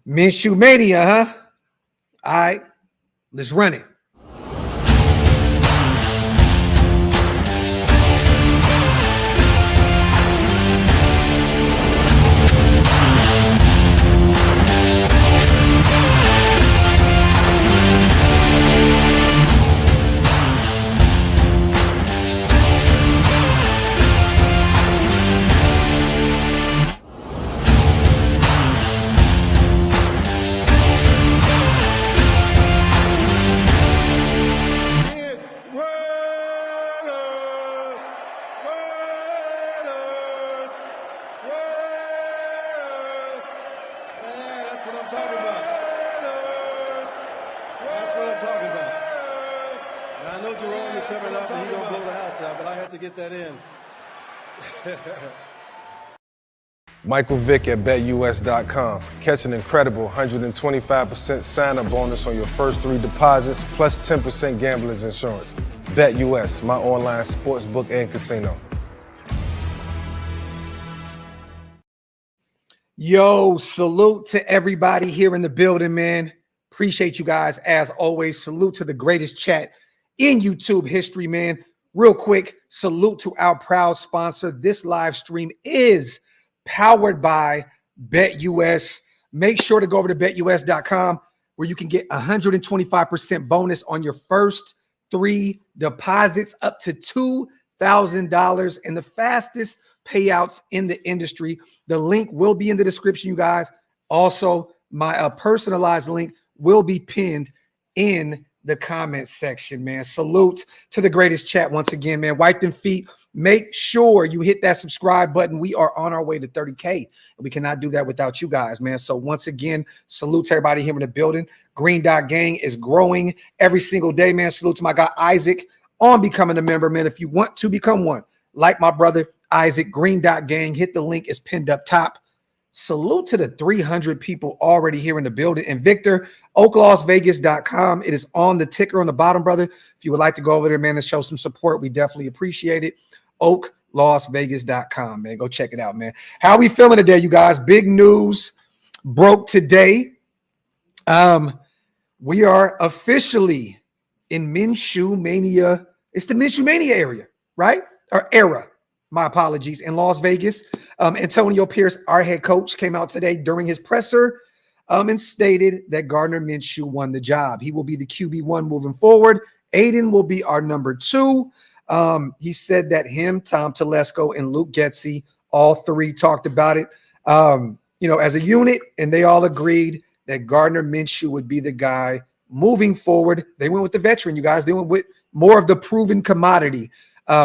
Minshew mania, huh? All right, let's run it. Michael Vick at BetUS.com. Catch an incredible 125% sign-up bonus on your first 3 deposits, plus 10% gambler's insurance. BetUS, my online sportsbook and casino. Yo, salute to everybody here in the building, man. Appreciate you guys as always. Salute to the greatest chat in YouTube history, man. Real quick, salute to our proud sponsor. This live stream is powered by BetUS. Make sure to go over to BetUS.com where you can get 125% bonus on your first 3 deposits up to $2,000 and the fastest payouts in the industry. The link will be in the description, you guys. Also, my personalized link will be pinned in the comments section, man. Salute to the greatest chat once again, man. Wipe them feet. Make sure you hit that subscribe button. We are on our way to 30K. We cannot do that without you guys, man. So once again, salute to everybody here in the building. Green Dot Gang is growing every single day, man. Salute to my guy Isaac on becoming a member, man. If you want to become one, like my brother Isaac, Green Dot Gang, hit the link. It's pinned up top. Salute to the 300 people already here in the building. And Victor, OakLosVegas.com. It is on the ticker on the bottom, brother. If you would like to go over there, man, and show some support, we definitely appreciate it. OakLosVegas.com, man. Go check it out, man. How are we feeling today, you guys? Big news broke today. We are officially in Minshew Mania. It's the Minshew Mania area, right? Or era. My apologies. In Las Vegas, Antonio Pierce, our head coach, came out today during his presser and stated that Gardner Minshew won the job. He will be the QB1 moving forward. Aiden will be our number 2. He said that him, Tom Telesco, and Luke Getsy, all 3 talked about it, as a unit, and they all agreed that Gardner Minshew would be the guy moving forward. They went with the veteran, you guys. They went with more of the proven commodity,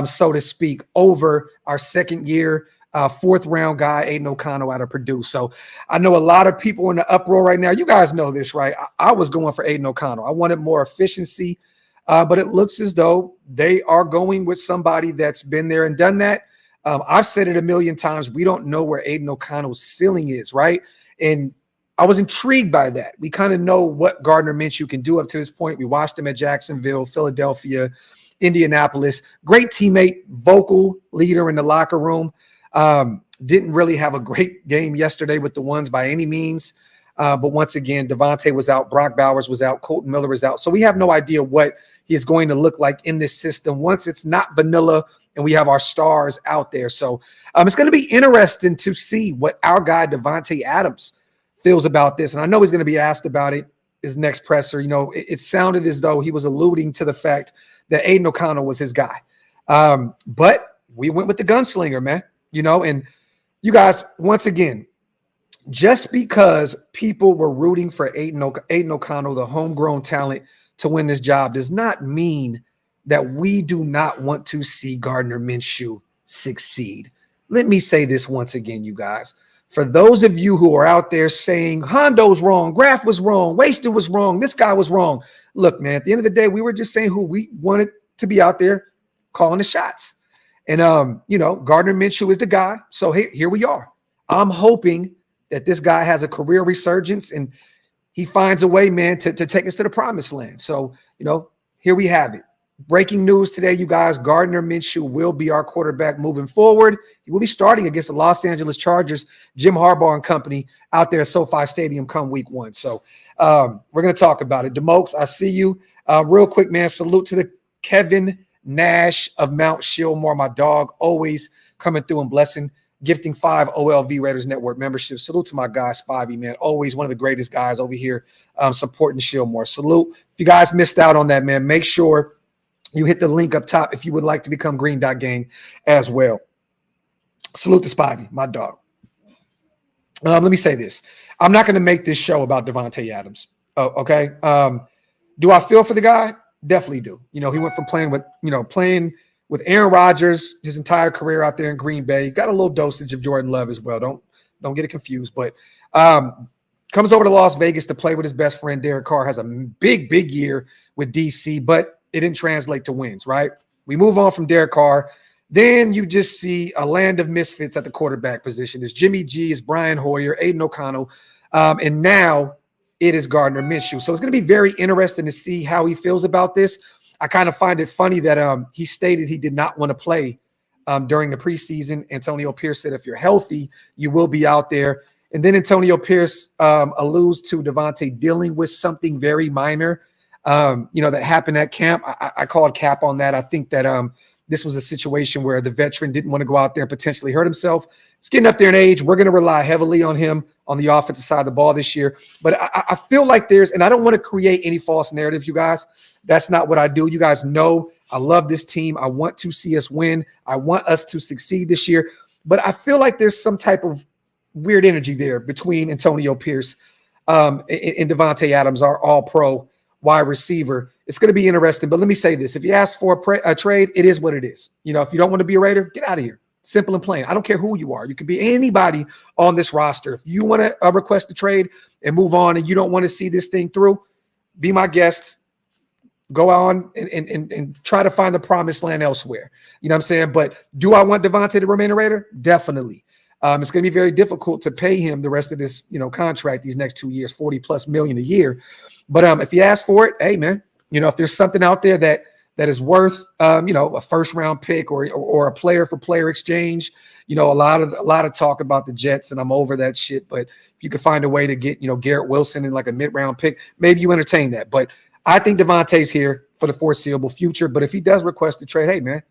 so to speak, over our second-year, 4th-round guy, Aiden O'Connell out of Purdue. So I know a lot of people in the uproar right now. You guys know this, right? I was going for Aiden O'Connell. I wanted more efficiency, but it looks as though they are going with somebody that's been there and done that. I've said it a million times. We don't know where Aiden O'Connell's ceiling is, right? And I was intrigued by that. We kind of know what Gardner Minshew can do up to this point. We watched him at Jacksonville, Philadelphia, Indianapolis. Great teammate, vocal leader in the locker room. Didn't really have a great game yesterday with the ones by any means. But once again, Devontae was out. Brock Bowers was out. Colton Miller was out. So we have no idea what he is going to look like in this system once it's not vanilla and we have our stars out there. So it's going to be interesting to see what our guy Devontae Adams feels about this. And I know he's going to be asked about it his next presser. It sounded as though he was alluding to the fact that Aiden O'Connell was his guy. But we went with the gunslinger, man. And you guys, once again, just because people were rooting for Aiden O'Connell, the homegrown talent, to win this job does not mean that we do not want to see Gardner Minshew succeed. Let me say this once again, you guys. For those of you who are out there saying Hondo's wrong, Graphk was wrong, Wasted was wrong, this guy was wrong. Look, man, at the end of the day, we were just saying who we wanted to be out there calling the shots. And, Gardner Minshew is the guy. So here we are. I'm hoping that this guy has a career resurgence and he finds a way, man, to take us to the promised land. So, here we have it. breaking news today, you guys, Gardner Minshew will be our quarterback moving forward. He will be starting against the Los Angeles Chargers, Jim Harbaugh and company out there at SoFi Stadium come week 1. So we're going to talk about it. DeMokes, I see you. Real quick, man, salute to the Kevin Nash of Mount Shillmore, my dog, always coming through and blessing, gifting 5 OLV Raiders Network memberships. Salute to my guy, Spivey, man, always one of the greatest guys over here supporting Shillmore. Salute. If you guys missed out on that, man, make sure you hit the link up top if you would like to become Green Dot Gang as well. Salute to Spivey, my dog. Let me say this. I'm not going to make this show about Davante Adams. Oh, okay. Do I feel for the guy? Definitely do. You know, he went from playing with Aaron Rodgers his entire career out there in Green Bay. Got a little dosage of Jordan Love as well. Don't get it confused. But comes over to Las Vegas to play with his best friend Derek Carr. Has a big year with DC, but it didn't translate to wins, right? We move on from Derek Carr. Then you just see a land of misfits at the quarterback position. It's Jimmy G, it's Brian Hoyer, Aiden O'Connell, and now it is Gardner Minshew. So it's going to be very interesting to see how he feels about this. I kind of find it funny that he stated he did not want to play during the preseason. Antonio Pierce said, if you're healthy, you will be out there. And then Antonio Pierce alludes to Davante dealing with something very minor, that happened at camp. I called cap on that. I think that this was a situation where the veteran didn't want to go out there and potentially hurt himself. It's getting up there in age. We're going to rely heavily on him on the offensive side of the ball this year. But I feel like and I don't want to create any false narratives, you guys. That's not what I do. You guys know I love this team. I want to see us win. I want us to succeed this year. But I feel like there's some type of weird energy there between Antonio Pierce and Davante Adams, our all-pro wide receiver. It's going to be interesting. But let me say this. If you ask for a trade, it is what it is. You know, if you don't want to be a Raider, get out of here. Simple and plain. I don't care who you are. You could be anybody on this roster. If you want to request a trade and move on and you don't want to see this thing through, be my guest. Go on and try to find the promised land elsewhere. You know what I'm saying? But do I want Davante to remain a Raider? Definitely. It's going to be very difficult to pay him the rest of this, contract these next 2 years, $40+ million a year. But if you ask for it, hey man, if there's something out there that is worth, a first-round pick or a player-for-player exchange, a lot of talk about the Jets, and I'm over that shit. But if you could find a way to get, Garrett Wilson in like a mid-round pick, maybe you entertain that. But I think Davante's here for the foreseeable future. But if he does request a trade, hey man,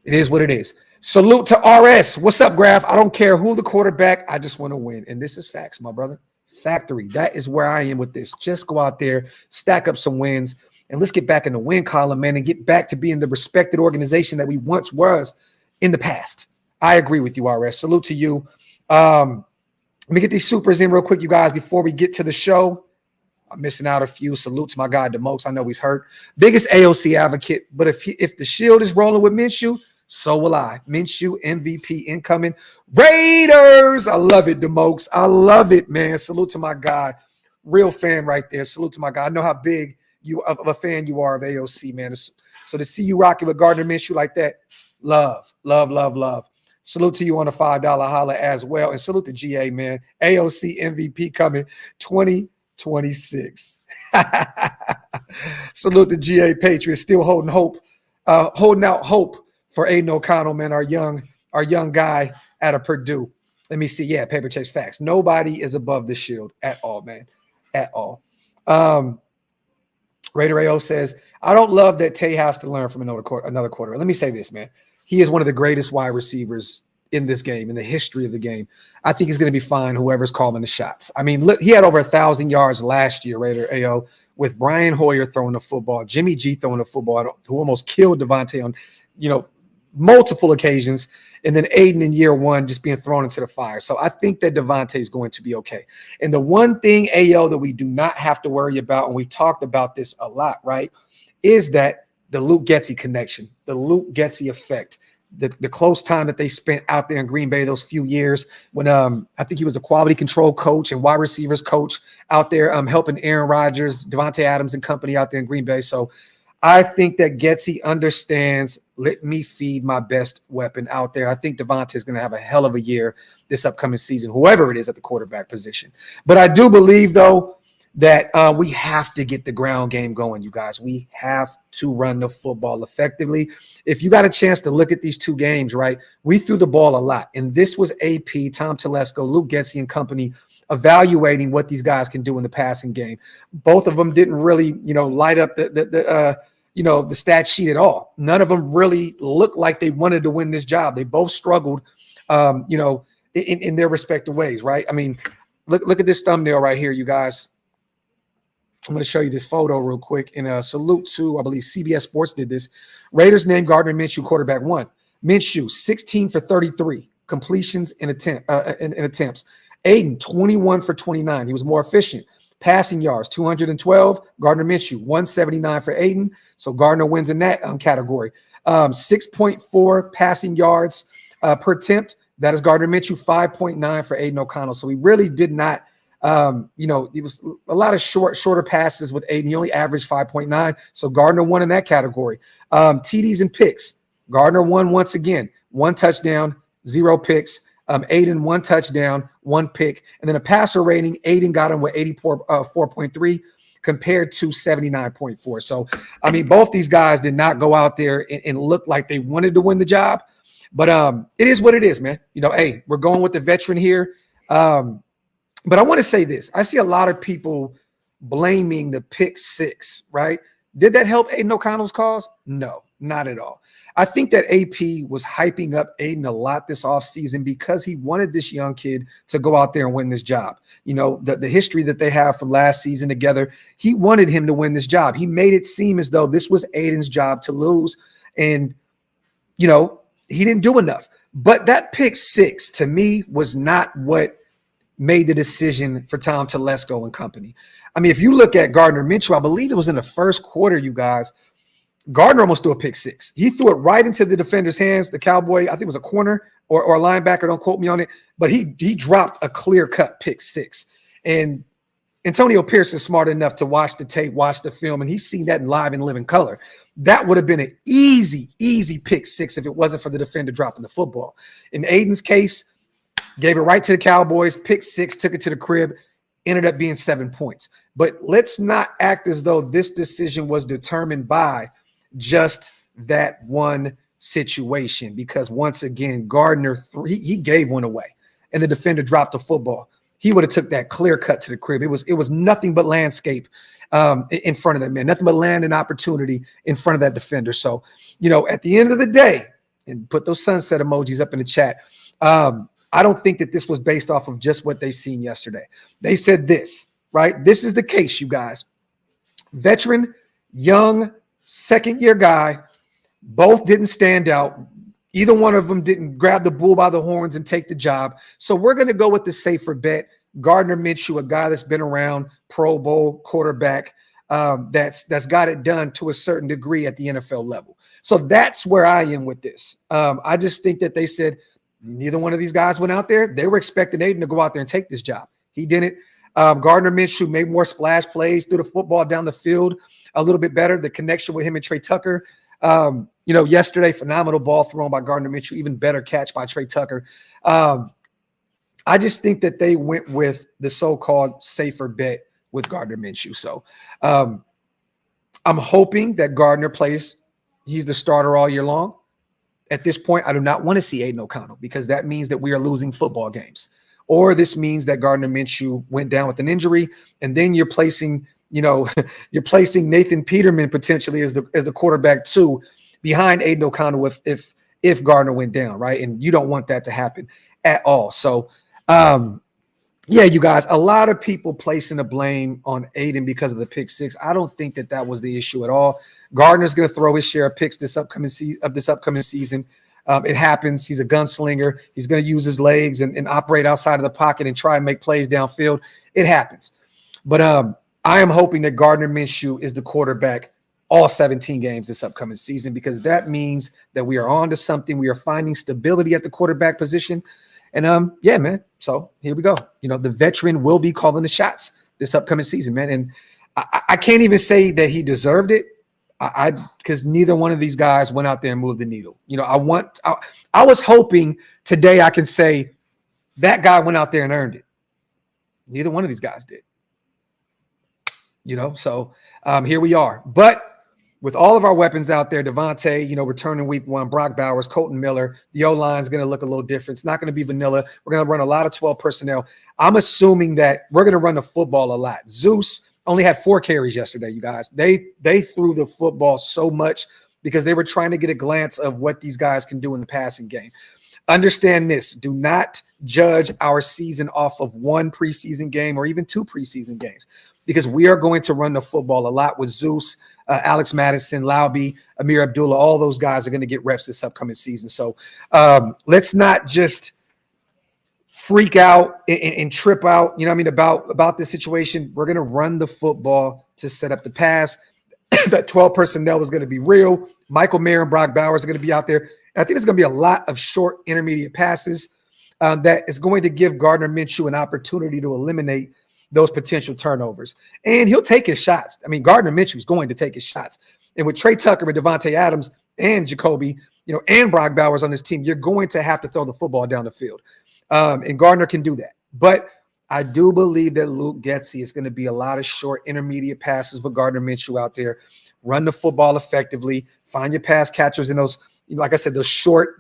it is what it is. Salute to RS. What's up, Graphk? I don't care who the quarterback. I just want to win. And this is facts, my brother. Factory. That is where I am with this. Just go out there, stack up some wins, and let's get back in the win column, man, and get back to being the respected organization that we once was in the past. I agree with you, RS. Salute to you. Let me get these supers in real quick, you guys, before we get to the show. I'm missing out a few. Salute to my guy, DeMokes. I know he's hurt. Biggest AOC advocate, but if the shield is rolling with Minshew, so will I. Minshew MVP incoming. Raiders. I love it, DeMokes. I love it, man. Salute to my guy. Real fan right there. Salute to my guy. I know how big of a fan you are of AOC, man. So to see you rocking with Gardner Minshew like that, love. Salute to you on the $5 holla as well. And salute to GA, man. AOC MVP coming 2026. Salute to GA Patriots. Still holding out hope for Aiden O'Connell, man, our young guy out of Purdue. Let me see. Yeah, paper chase facts. Nobody is above the shield at all, man. At all. Raider AO says, I don't love that Tay has to learn from another quarter. Let me say this, man. He is one of the greatest wide receivers in this game, in the history of the game. I think he's going to be fine, whoever's calling the shots. I mean, look, he had over 1,000 yards last year, Raider AO, with Brian Hoyer throwing the football, Jimmy G throwing the football, who almost killed Davante on, multiple occasions, and then Aiden in year one just being thrown into the fire. So I think that Davante is going to be okay. And the one thing, AO, that we do not have to worry about, and we've talked about this a lot, right, is that the Luke Getsy connection, the Luke Getsy effect, the close time that they spent out there in Green Bay those few years when I think he was a quality control coach and wide receivers coach out there helping Aaron Rodgers, Davante Adams and company out there in Green Bay. So I think that Getsy understands, let me feed my best weapon out there. I think Davante is going to have a hell of a year this upcoming season, whoever it is at the quarterback position. But I do believe, though, that we have to get the ground game going, you guys. We have to run the football effectively. If you got a chance to look at these two games, right, we threw the ball a lot. And this was AP, Tom Telesco, Luke Getsy and company evaluating what these guys can do in the passing game. Both of them didn't really, light up the stat sheet at all. None of them really looked like they wanted to win this job. They both struggled, in their respective ways, right? I mean, look at this thumbnail right here, you guys. I'm going to show you this photo real quick. In a salute to, I believe CBS Sports did this. Raiders named Gardner Minshew quarterback 1. Minshew, 16 for 33 completions in attempts. Aiden, 21 for 29. He was more efficient. Passing yards, 212. Gardner Minshew, 179 for Aiden. So Gardner wins in that category. 6.4 passing yards per attempt. That is Gardner Minshew, 5.9 for Aiden O'Connell. So he really did not, it was a lot of shorter passes with Aiden. He only averaged 5.9. So Gardner won in that category. TDs and picks. Gardner won once again. 1 touchdown, 0 picks. Aiden 1 touchdown, 1 pick. And then a passer rating, Aiden got him with 84.3 compared to 79.4. So, I mean, both these guys did not go out there and look like they wanted to win the job. But it is what it is, man. Hey, we're going with the veteran here. But I want to say this. I see a lot of people blaming the pick 6, right? Did that help Aiden O'Connell's cause? No, not at all. I think that AP was hyping up Aiden a lot this offseason because he wanted this young kid to go out there and win this job. The history that they have from last season together, he wanted him to win this job. He made it seem as though this was Aiden's job to lose. And, he didn't do enough. But that pick 6, to me, was not what made the decision for Tom Telesco and company. I mean, if you look at Gardner Minshew, I believe it was in the first quarter, you guys, Gardner almost threw a pick 6. He threw it right into the defender's hands. The Cowboy, I think it was a corner or a linebacker, don't quote me on it, but he dropped a clear-cut pick 6. And Antonio Pierce is smart enough to watch the tape, watch the film, and he's seen that in live and living color. That would have been an easy pick 6 if it wasn't for the defender dropping the football. In Aiden's case, gave it right to the Cowboys, pick 6, took it to the crib, ended up being 7 points. But let's not act as though this decision was determined by just that one situation, because once again, Gardner, he gave one away and the defender dropped the football. He would have took that clear cut to the crib. It was nothing but landscape in front of that man, nothing but land and opportunity in front of that defender. So, at the end of the day, and put those sunset emojis up in the chat, I don't think that this was based off of just what they seen yesterday. They said this, right? This is the case, you guys. Veteran, young, second-year guy, both didn't stand out. Either one of them didn't grab the bull by the horns and take the job. So we're going to go with the safer bet. Gardner Minshew, a guy that's been around, Pro Bowl quarterback, that's got it done to a certain degree at the NFL level. So that's where I am with this. I just think that they said neither one of these guys went out there. They were expecting Aiden to go out there and take this job. He didn't. Gardner Minshew made more splash plays, threw the football down the field a little bit better. The connection with him and Trey Tucker, yesterday, phenomenal ball thrown by Gardner Minshew, even better catch by Trey Tucker. I just think that they went with the so-called safer bet with Gardner Minshew. So I'm hoping that Gardner plays. He's the starter all year long. At this point, I do not want to see Aiden O'Connell because that means that we are losing football games. Or this means that Gardner Minshew went down with an injury, and then you're placing, you're placing Nathan Peterman potentially as the quarterback 2 behind Aiden O'Connell if Gardner went down, right? And you don't want that to happen at all. So, you guys, a lot of people placing the blame on Aiden because of the pick 6. I don't think that was the issue at all. Gardner's going to throw his share of picks this upcoming season. It happens. He's a gunslinger. He's going to use his legs and operate outside of the pocket and try and make plays downfield. It happens. But I am hoping that Gardner Minshew is the quarterback all 17 games this upcoming season, because that means that we are on to something. We are finding stability at the quarterback position. And man, so here we go. The veteran will be calling the shots this upcoming season, man. And I can't even say that he deserved it. Because neither one of these guys went out there and moved the needle. I was hoping today I can say that guy went out there and earned it. Neither one of these guys did. So here we are. But with all of our weapons out there, Devontae, returning week 1, Brock Bowers, Colton Miller, the O-line is going to look a little different. It's not going to be vanilla. We're going to run a lot of 12 personnel. I'm assuming that we're going to run the football a lot. Zeus only had 4 carries yesterday, you guys. They threw the football so much because they were trying to get a glance of what these guys can do in the passing game. Understand this. Do not judge our season off of 1 preseason game or even 2 preseason games, because we are going to run the football a lot with Zeus, Alex Madison, Lauby, Amir Abdullah. All those guys are going to get reps this upcoming season. So let's not just freak out and trip out, about this situation. We're going to run the football to set up the pass. That 12 personnel is going to be real. Michael Mayer and Brock Bowers are going to be out there. And I think there's going to be a lot of short intermediate passes that is going to give Gardner Minshew an opportunity to eliminate those potential turnovers. And he'll take his shots. I mean, Gardner Minshew is going to take his shots. And with Trey Tucker and Devontae Adams and Jacoby, and Brock Bowers on this team, you're going to have to throw the football down the field. And Gardner can do that. But I do believe that Luke Getsy is going to be a lot of short intermediate passes with Gardner Minshew out there. Run the football effectively. Find your pass catchers in those, like I said, those short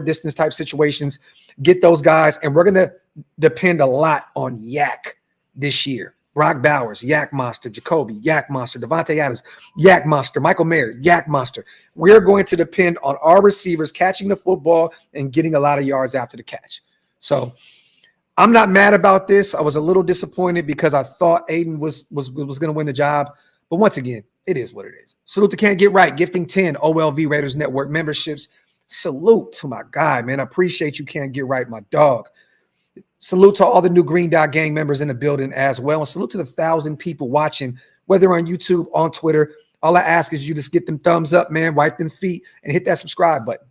distance type situations. Get those guys. And we're going to depend a lot on Yak this year. Brock Bowers, Yak Monster. Jacoby, Yak Monster. Devontae Adams, Yak Monster. Michael Mayer, Yak Monster. We're going to depend on our receivers catching the football and getting a lot of yards after the catch. So I'm not mad about this. I was a little disappointed because I thought Aiden was going to win the job. But once again, it is what it is. Salute to Can't Get Right, gifting 10 OLV Raiders Network memberships. Salute to my guy, man. I appreciate you, Can't Get Right, my dog. Salute to all the new Green Dot Gang members in the building as well. And salute to the 1,000 people watching, whether on YouTube, on Twitter. All I ask is you just get them thumbs up, man, wipe them feet, and hit that subscribe button.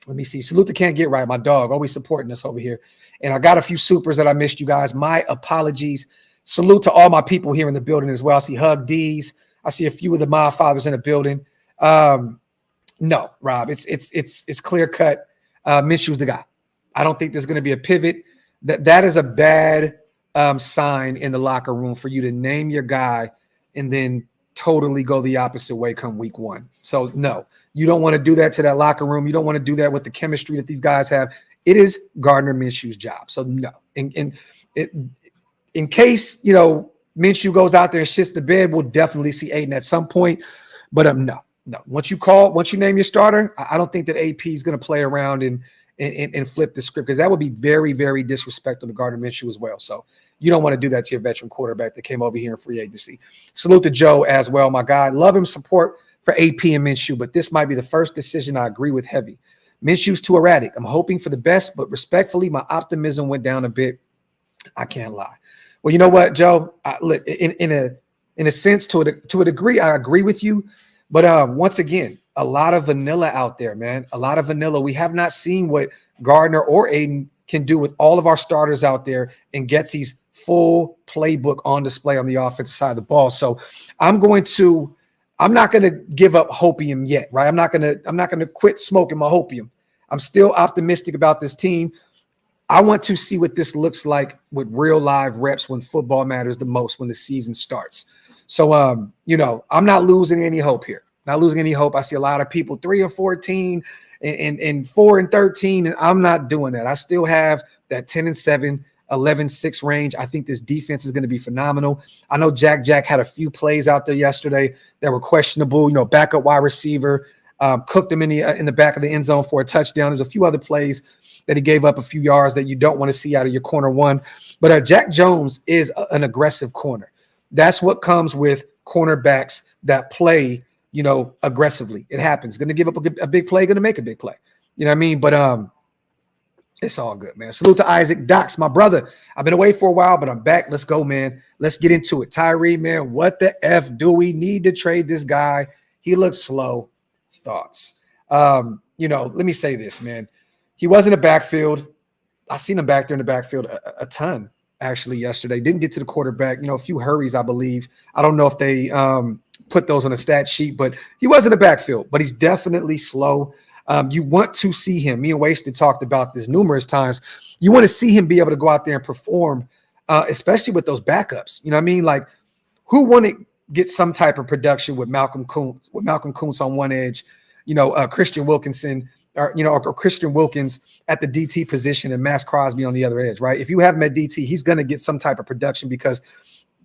Let me see. Salute to Can't Get Right, my dog, always supporting us over here. And I got a few supers that I missed, you guys. My apologies. Salute to all my people here in the building as well. I see Hug D's. I see a few of the Mob Fathers in the building. No, Rob, it's clear cut. Minshew's the guy. I don't think there's going to be a pivot. That is a bad sign in the locker room for you to name your guy and then totally go the opposite way come week 1. So no, you don't want to do that to that locker room. You don't want to do that with the chemistry that these guys have. It is Gardner Minshew's job. So no, in case, Minshew goes out there and shits the bed, we'll definitely see Aiden at some point. But no. Once you name your starter, I don't think that AP is going to play around and flip the script, because that would be very, very disrespectful to Gardner Minshew as well. So you don't want to do that to your veteran quarterback that came over here in free agency. Salute to Joe as well, my guy. Love him, support for AP and Minshew, but this might be the first decision I agree with heavy. Minshew's too erratic. I'm hoping for the best, but respectfully, my optimism went down a bit. I can't lie. Well, you know what, Joe? Look, in a sense, to a degree, I agree with you. But once again, a lot of vanilla out there, man. A lot of vanilla. We have not seen what Gardner or Aiden can do with all of our starters out there and Getsy's full playbook on display on the offensive side of the ball. So I'm not going to give up hopium yet, right? I'm not going to quit smoking my hopium. I'm still optimistic about this team. I want to see what this looks like with real live reps when football matters the most, when the season starts. So, I'm not losing any hope here. Not losing any hope. I see a lot of people 3-14 and 4-13, and I'm not doing that. I still have that 10-7, 11-6 range. I think this defense is going to be phenomenal. I know Jack had a few plays out there yesterday that were questionable. Backup wide receiver cooked him in the back of the end zone for a touchdown. There's a few other plays that he gave up a few yards that you don't want to see out of your corner one. But Jack Jones is an aggressive corner. That's what comes with cornerbacks that play, aggressively. It happens. Going to give up a big play, going to make a big play. You know what I mean? But it's all good, man. Salute to Isaac Dox, my brother. I've been away for a while, but I'm back. Let's go, man. Let's get into it. Tyree, man, what the F do we need to trade this guy? He looks slow. Thoughts. Let me say this, man. He was in the backfield. I seen him back there in the backfield a ton, actually, yesterday. Didn't get to the quarterback, a few hurries, I believe. I don't know if they put those on a stat sheet, but he was in the backfield, but he's definitely slow. You want to see him. Me and Wasted talked about this numerous times. You want to see him be able to go out there and perform, especially with those backups. You know what I mean? Like, who wouldn't get some type of production with Malcolm Kuntz on one edge, Christian Wilkinson or Christian Wilkins at the DT position and Max Crosby on the other edge, right? If you have him at DT, he's going to get some type of production because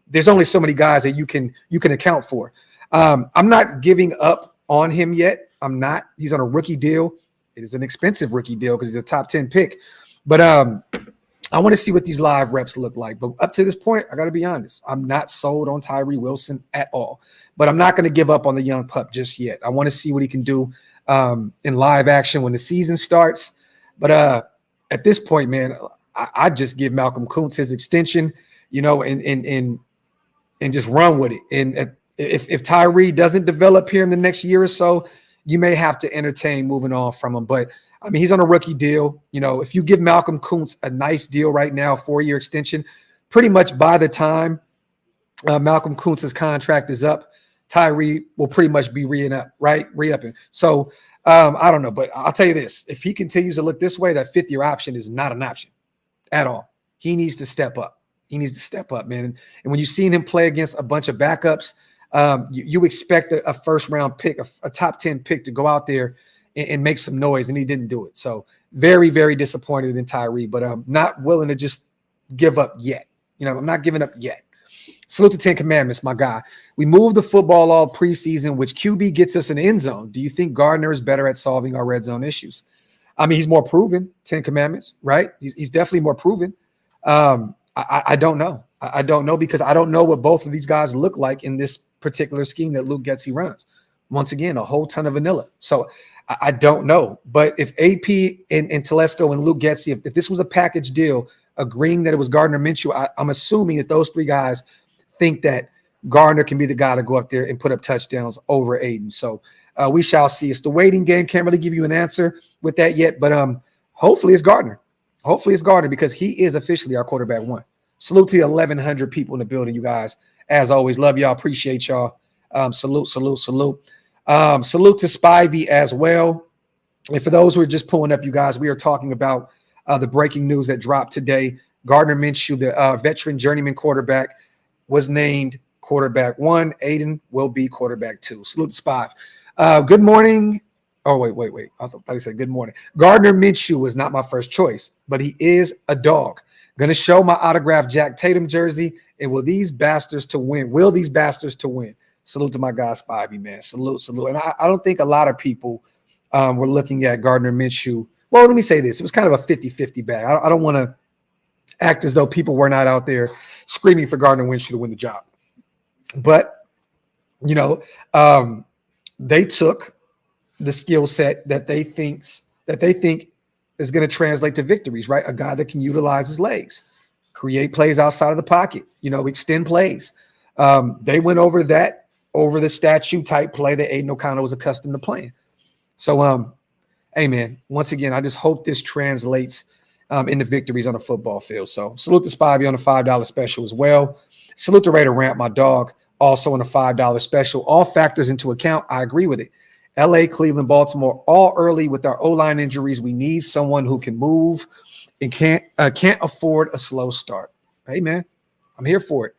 there's only so many guys that you can account for. I'm not giving up on him yet. I'm not. He's on a rookie deal. It is an expensive rookie deal because he's a top 10 pick. But I want to see what these live reps look like. But up to this point, I got to be honest, I'm not sold on Tyree Wilson at all. But I'm not going to give up on the young pup just yet. I want to see what he can do in live action when the season starts. But at this point, man, I just give Malcolm Kuntz his extension, and just run with it. And if Tyree doesn't develop here in the next year or so, you may have to entertain moving on from him. But I mean, he's on a rookie deal. If you give Malcolm Kuntz a nice deal right now, 4-year extension, pretty much by the time Malcolm Kuntz's contract is up, Tyree will pretty much be re-upping. So I don't know, but I'll tell you this: if he continues to look this way, that 5th-year option is not an option at all. He needs to step up. He needs to step up, man. And when you've seen him play against a bunch of backups, you expect a first-round pick, a top 10 pick, to go out there and make some noise, and he didn't do it. So very, very disappointed in Tyree, but I'm not willing to just give up yet. I'm not giving up yet. Salute to 10 Commandments, my guy. We moved the football all preseason, which QB gets us an end zone. Do you think Gardner is better at solving our red zone issues? I mean, he's more proven, 10 Commandments, right? He's definitely more proven. I don't know. I don't know because I don't know what both of these guys look like in this particular scheme that Luke Getsy runs. Once again, a whole ton of vanilla. So I don't know. But if AP and Telesco and Luke Getsy, if this was a package deal, agreeing that it was Gardner Minshew, I'm assuming that those 3 guys think that Gardner can be the guy to go up there and put up touchdowns over Aiden. So we shall see. It's the waiting game. Can't really give you an answer with that yet, but hopefully it's Gardner. Hopefully it's Gardner because he is officially our quarterback 1. Salute to the 1,100 people in the building, you guys. As always, love y'all. Appreciate y'all. Salute. Salute to Spivey as well. And for those who are just pulling up, you guys, we are talking about the breaking news that dropped today. Gardner Minshew, the veteran journeyman quarterback, was named quarterback 1. Aiden will be quarterback 2. Salute to Spive. Good morning. Oh, wait. I thought he said good morning. Gardner Minshew was not my first choice, but he is a dog. Going to show my autographed Jack Tatum jersey. And will these bastards to win? Salute to my guy Spivey, man. Salute. And I don't think a lot of people were looking at Gardner Minshew. Well, let me say this. It was kind of a 50-50 bag. I don't want to act as though people were not out there screaming for Gardner Minshew to win the job. But, they took the skill set that they think is going to translate to victories, right? A guy that can utilize his legs, create plays outside of the pocket, extend plays. They went over the statue type play that Aiden O'Connell was accustomed to playing. So, hey, man, once again, I just hope this translates into victories on the football field. So salute to Spivey on the $5 special as well. Salute to Raider Ramp, my dog, also on a $5 special. All factors into account. I agree with it. LA, Cleveland, Baltimore, all early with our O-line injuries. We need someone who can move and can't afford a slow start. Hey, man, I'm here for it.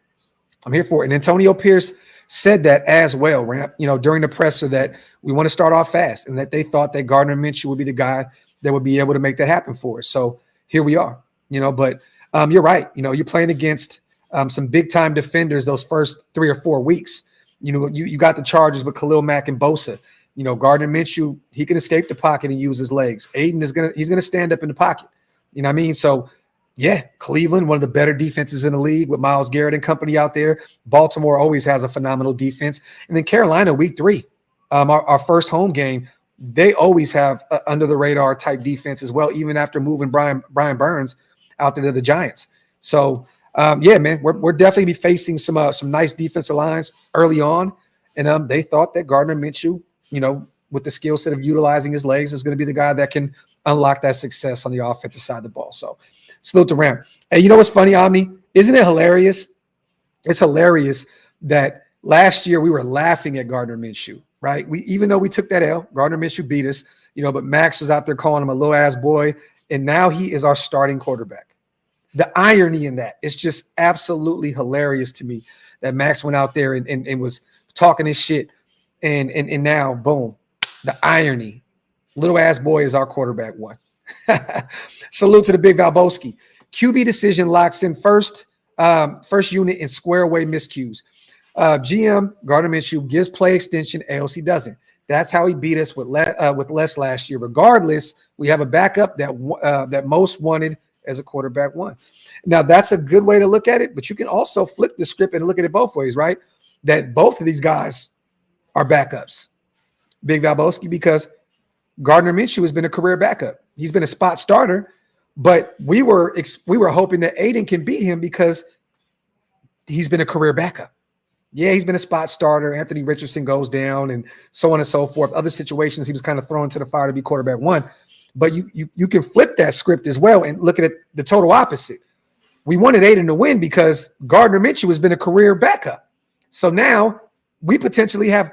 And Antonio Pierce said that as well, Ramp, during the presser, that we want to start off fast and that they thought that Gardner Minshew would be the guy that would be able to make that happen for us. So here we are, but you're right. You're playing against some big time defenders those first 3 or 4 weeks. You got the Chargers with Khalil Mack and Bosa. Gardner Minshew, he can escape the pocket and use his legs. Aiden he's gonna stand up in the pocket. You know what I mean? So yeah, Cleveland, one of the better defenses in the league with Myles Garrett and company out there. Baltimore always has a phenomenal defense. And then Carolina, week 3, our first home game, they always have under the radar type defense as well, even after moving Brian Burns out there to the Giants. So yeah, man, we're definitely be facing some nice defensive lines early on. And they thought that Gardner Minshew, with the skill set of utilizing his legs, is going to be the guy that can unlock that success on the offensive side of the ball. So salute to Ram. Hey, you know what's funny, Omni? Isn't it hilarious? It's hilarious that last year we were laughing at Gardner Minshew, right? Even though we took that L, Gardner Minshew beat us, but Max was out there calling him a little ass boy, and now he is our starting quarterback. The irony in that is just absolutely hilarious to me, that Max went out there and was talking his shit. And now, boom, the irony. Little ass boy is our quarterback one. Salute to the big Valboski. QB decision locks in first unit in square away miscues. GM Gardner Minshew gives play extension. AOC doesn't. That's how he beat us with less last year. Regardless, we have a backup that most wanted as a quarterback one. Now, that's a good way to look at it, but you can also flip the script and look at it both ways, right? That both of these guys are backups. Big Valboski, because Gardner Minshew has been a career backup. He's been a spot starter, but we were hoping that Aiden can beat him because he's been a career backup. Yeah, he's been a spot starter. Anthony Richardson goes down and so on and so forth. Other situations, he was kind of thrown to the fire to be quarterback one. But you can flip that script as well and look at it the total opposite. We wanted Aiden to win because Gardner Minshew has been a career backup. So now we potentially have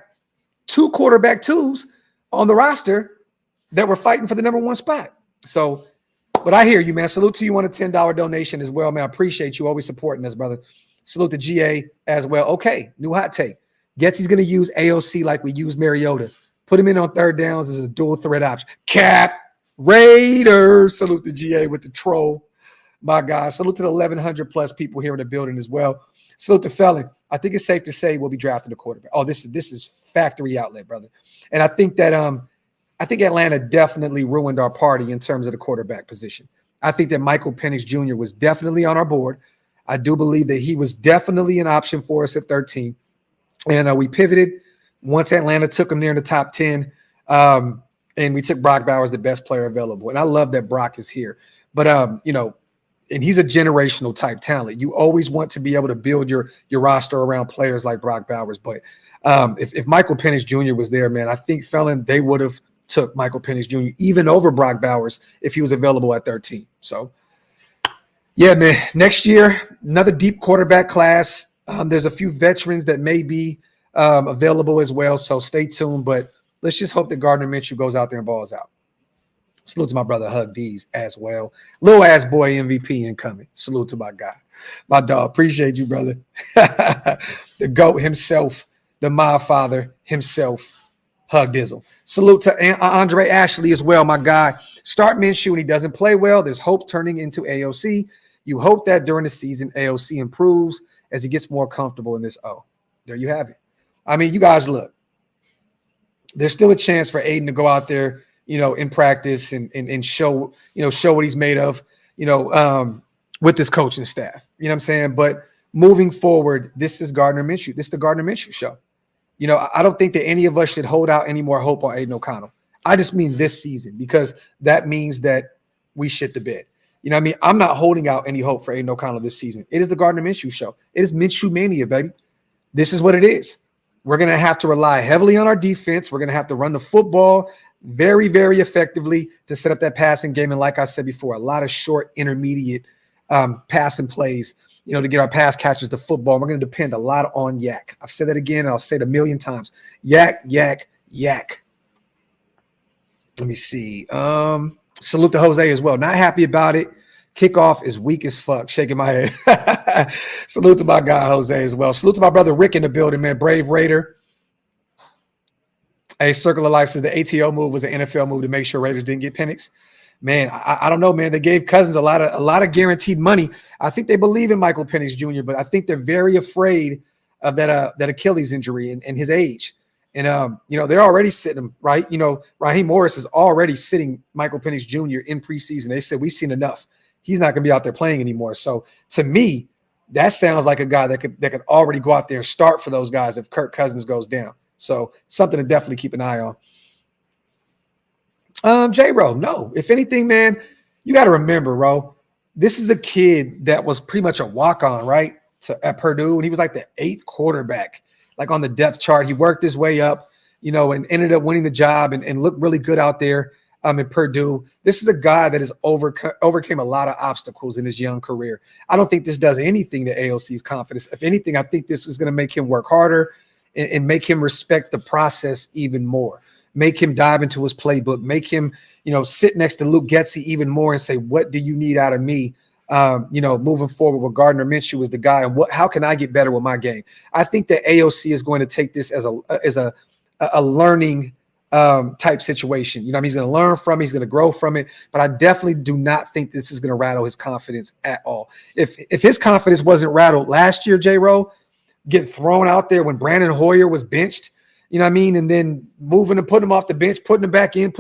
two quarterback twos on the roster that were fighting for the number one spot. So, but I hear you, man. Salute to you on a $10 donation as well, man. I appreciate you always supporting us, brother. Salute to GA as well. Okay, new hot take. Getsy's going to use AOC like we use Mariota. Put him in on third downs as a dual threat option. Cap Raiders. Salute to GA with the troll. My God. Salute to the 1,100 plus people here in the building as well. Salute to Felon. I think it's safe to say we'll be drafting a quarterback. Oh, this is factory outlet, brother. And I think that I think Atlanta definitely ruined our party in terms of the quarterback position. I think that Michael Penix Jr. was definitely on our board. I do believe that he was definitely an option for us at 13. And we pivoted once Atlanta took him near in the top 10. And we took Brock Bowers, the best player available. And I love that Brock is here. But, and he's a generational type talent. You always want to be able to build your roster around players like Brock Bowers. But if Michael Penix Jr. was there, man, I think, Felon, they would have took Michael Penix Jr. even over Brock Bowers if he was available at 13. So, yeah, man, next year, another deep quarterback class. There's a few veterans that may be available as well, so stay tuned. But let's just hope that Gardner Minshew goes out there and balls out. Salute to my brother Hug D's as well. Little ass boy MVP incoming. Salute to my guy. My dog. Appreciate you, brother. The GOAT himself, the my father himself. Hug Dizzle. Salute to Andre Ashley as well, my guy. Start Minshew and he doesn't play well. There's hope turning into AOC. You hope that during the season, AOC improves as he gets more comfortable in this. Oh, there you have it. I mean, you guys look. There's still a chance for Aiden to go out there, in practice and show what he's made of, with this coaching staff. You know what I'm saying? But moving forward, this is Gardner Minshew. This is the Gardner Minshew show. I don't think that any of us should hold out any more hope on Aiden O'Connell. I just mean this season because that means that we shit the bed. You know what I mean? I'm not holding out any hope for Aiden O'Connell this season. It is the Gardner Minshew show. It is Minshew Mania, baby. This is what it is. We're going to have to rely heavily on our defense. We're going to have to run the football very, very effectively to set up that passing game. And like I said before, a lot of short, intermediate passing plays, to get our pass catchers the football. We're going to depend a lot on Yak. I've said that again, and I'll say it a million times. Yak, yak, yak. Let me see. Salute to Jose as well. Not happy about it. Kickoff is weak as fuck. Shaking my head. Salute to my guy Jose as well. Salute to my brother Rick in the building, man. Brave Raider. Hey, Circle of Life says the ATO move was an NFL move to make sure Raiders didn't get Penix. Man, I don't know, man. They gave Cousins a lot of guaranteed money. I think they believe in Michael Penix Jr., but I think they're very afraid of that Achilles injury and his age. And they're already sitting him, right? Raheem Morris is already sitting Michael Penix Jr. in preseason. They said we've seen enough. He's not going to be out there playing anymore. So to me, that sounds like a guy that could already go out there and start for those guys if Kirk Cousins goes down. So something to definitely keep an eye on. J-Ro, no. If anything, man, you got to remember, Ro, this is a kid that was pretty much a walk-on, right, at Purdue, and he was like the 8th quarterback, like on the depth chart. He worked his way up, and ended up winning the job and looked really good out there in Purdue. This is a guy that has overcame a lot of obstacles in his young career. I don't think this does anything to AOC's confidence. If anything, I think this is going to make him work harder and make him respect the process even more. Make him dive into his playbook. Make him, sit next to Luke Getsy even more and say, what do you need out of me moving forward with Gardner Minshew as the guy, and how can I get better with my game? I think that AOC is going to take this as a learning type situation. He's going to learn from it. He's going to grow from it. But I definitely do not think this is going to rattle his confidence at all. If his confidence wasn't rattled last year, J-Ro, getting thrown out there when Brandon Hoyer was benched, and then moving and putting him off the bench, putting him back in,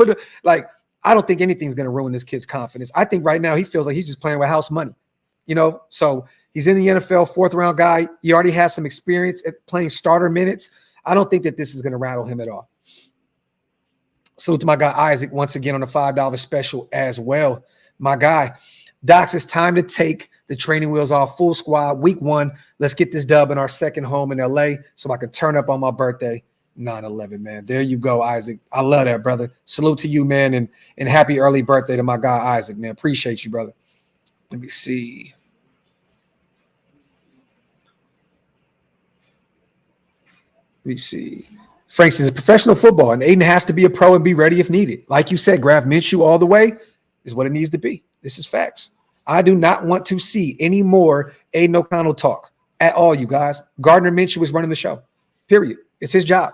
I don't think anything's going to ruin this kid's confidence. I think right now he feels like he's just playing with house money, So he's in the NFL, 4th round guy. He already has some experience at playing starter minutes. I don't think that this is going to rattle him at all. Salute to my guy Isaac once again on the $5 special as well. My guy, Docs, it's time to take the training wheels off. Full squad, week 1. Let's get this dub in our second home in LA so I can turn up on my birthday, 9/11, man. There you go, Isaac. I love that, brother. Salute to you, man, and happy early birthday to my guy Isaac, man. Appreciate you, brother. Let me see. Frank says, professional football, and Aiden has to be a pro and be ready if needed. Like you said, Graphk, Minshew all the way is what it needs to be. This is facts. I do not want to see any more Aiden O'Connell talk at all, you guys. Gardner Minshew is running the show, period. It's his job.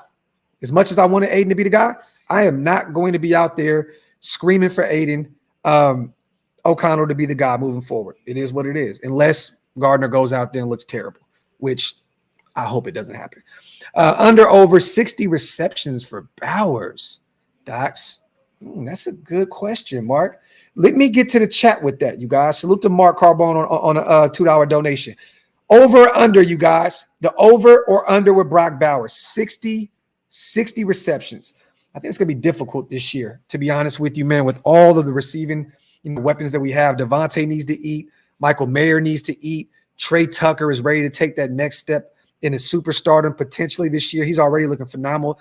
As much as I wanted Aiden to be the guy, I am not going to be out there screaming for Aiden O'Connell to be the guy moving forward. It is what it is, unless Gardner goes out there and looks terrible, which I hope it doesn't happen. Under over 60 receptions for Bowers. Docs, that's a good question, Mark. Let me get to the chat with that, you guys. Salute to Mark Carbone on a $2 donation. Over or under, you guys. The over or under with Brock Bowers. 60 receptions. I think it's going to be difficult this year, to be honest with you, man, with all of the receiving weapons that we have. Devontae needs to eat. Michael Mayer needs to eat. Trey Tucker is ready to take that next step in his superstardom potentially this year. He's already looking phenomenal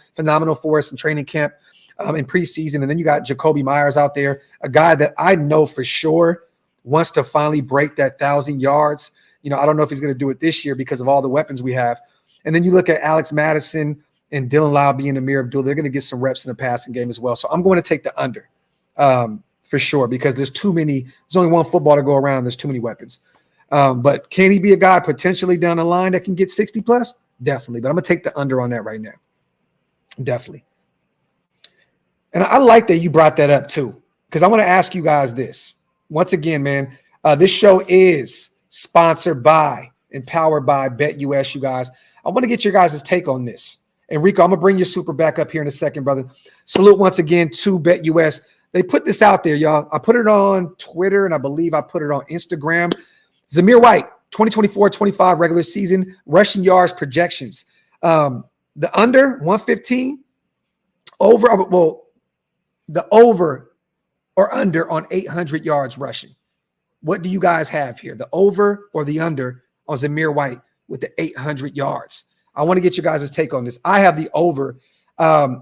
for us in training camp in preseason. And then you got Jacoby Myers out there, a guy that I know for sure wants to finally break that 1,000 yards. I don't know if he's going to do it this year because of all the weapons we have. And then you look at Alex Madison and Dylan Lowby and Amir Abdul. They're going to get some reps in the passing game as well. So I'm going to take the under for sure because there's only one football to go around. There's too many weapons. But can he be a guy potentially down the line that can get 60 plus? Definitely. But I'm going to take the under on that right now. Definitely. And I like that you brought that up too, because I want to ask you guys this. Once again, man, this show is sponsored by and powered by BetUS, you guys. I want to get your guys' take on this. And Rico, I'm going to bring your super back up here in a second, brother. Salute once again to BetUS. They put this out there, y'all. I put it on Twitter, and I believe I put it on Instagram. Zamir White, 2024-25 regular season rushing yards projections. The under 115, the over or under on 800 yards rushing. What do you guys have here? The over or the under on Zamir White with the 800 yards? I want to get you guys' take on this. I have the over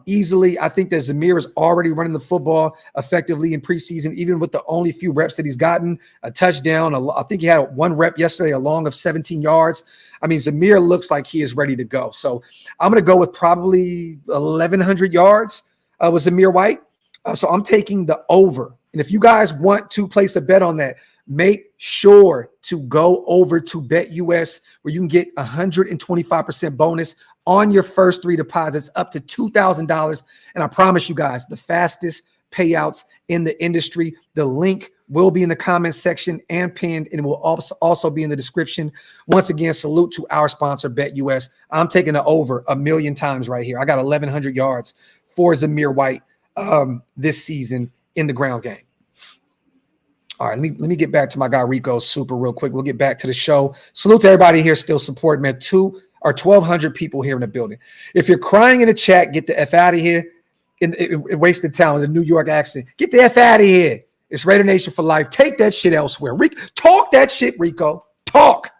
easily. I think that Zamir is already running the football effectively in preseason, even with the only few reps that he's gotten. A touchdown. I think he had one rep yesterday, a long of 17 yards. I mean, Zamir looks like he is ready to go. So I'm going to go with probably 1,100 yards with Zamir White. So I'm taking the over. And if you guys want to place a bet on that, make sure to go over to BetUS where you can get 125% bonus on your first 3 deposits up to $2,000. And I promise you guys, the fastest payouts in the industry. The link will be in the comments section and pinned, and it will also be in the description. Once again, salute to our sponsor, BetUS. I'm taking the over 1,000,000 times right here. I got 1,100 yards for Zamir White this season in the ground game. All right, let me get back to my guy Rico super real quick. We'll get back to the show. Salute to everybody here still supporting, man. 1,200 people here in the building. If you're crying in the chat, get the F out of here. It wasted talent, the New York accent. Get the F out of here. It's Raider Nation for life. Take that shit elsewhere. Talk that shit, Rico. Talk,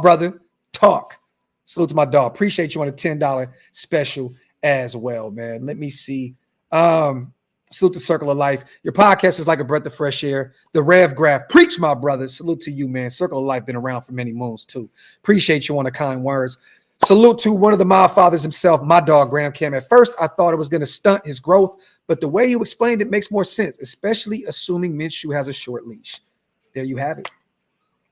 brother. Talk. Salute to my dog. Appreciate you on a $10 special as well, man. Let me see. Salute to Circle of Life. Your podcast is like a breath of fresh air. The Graphk. Preach, my brother. Salute to you, man. Circle of Life been around for many moons, too. Appreciate you on the kind words. Salute to one of the mob fathers himself, my dog, Graham Cam. At first, I thought it was going to stunt his growth, but the way you explained it makes more sense, especially assuming Minshew has a short leash. There you have it.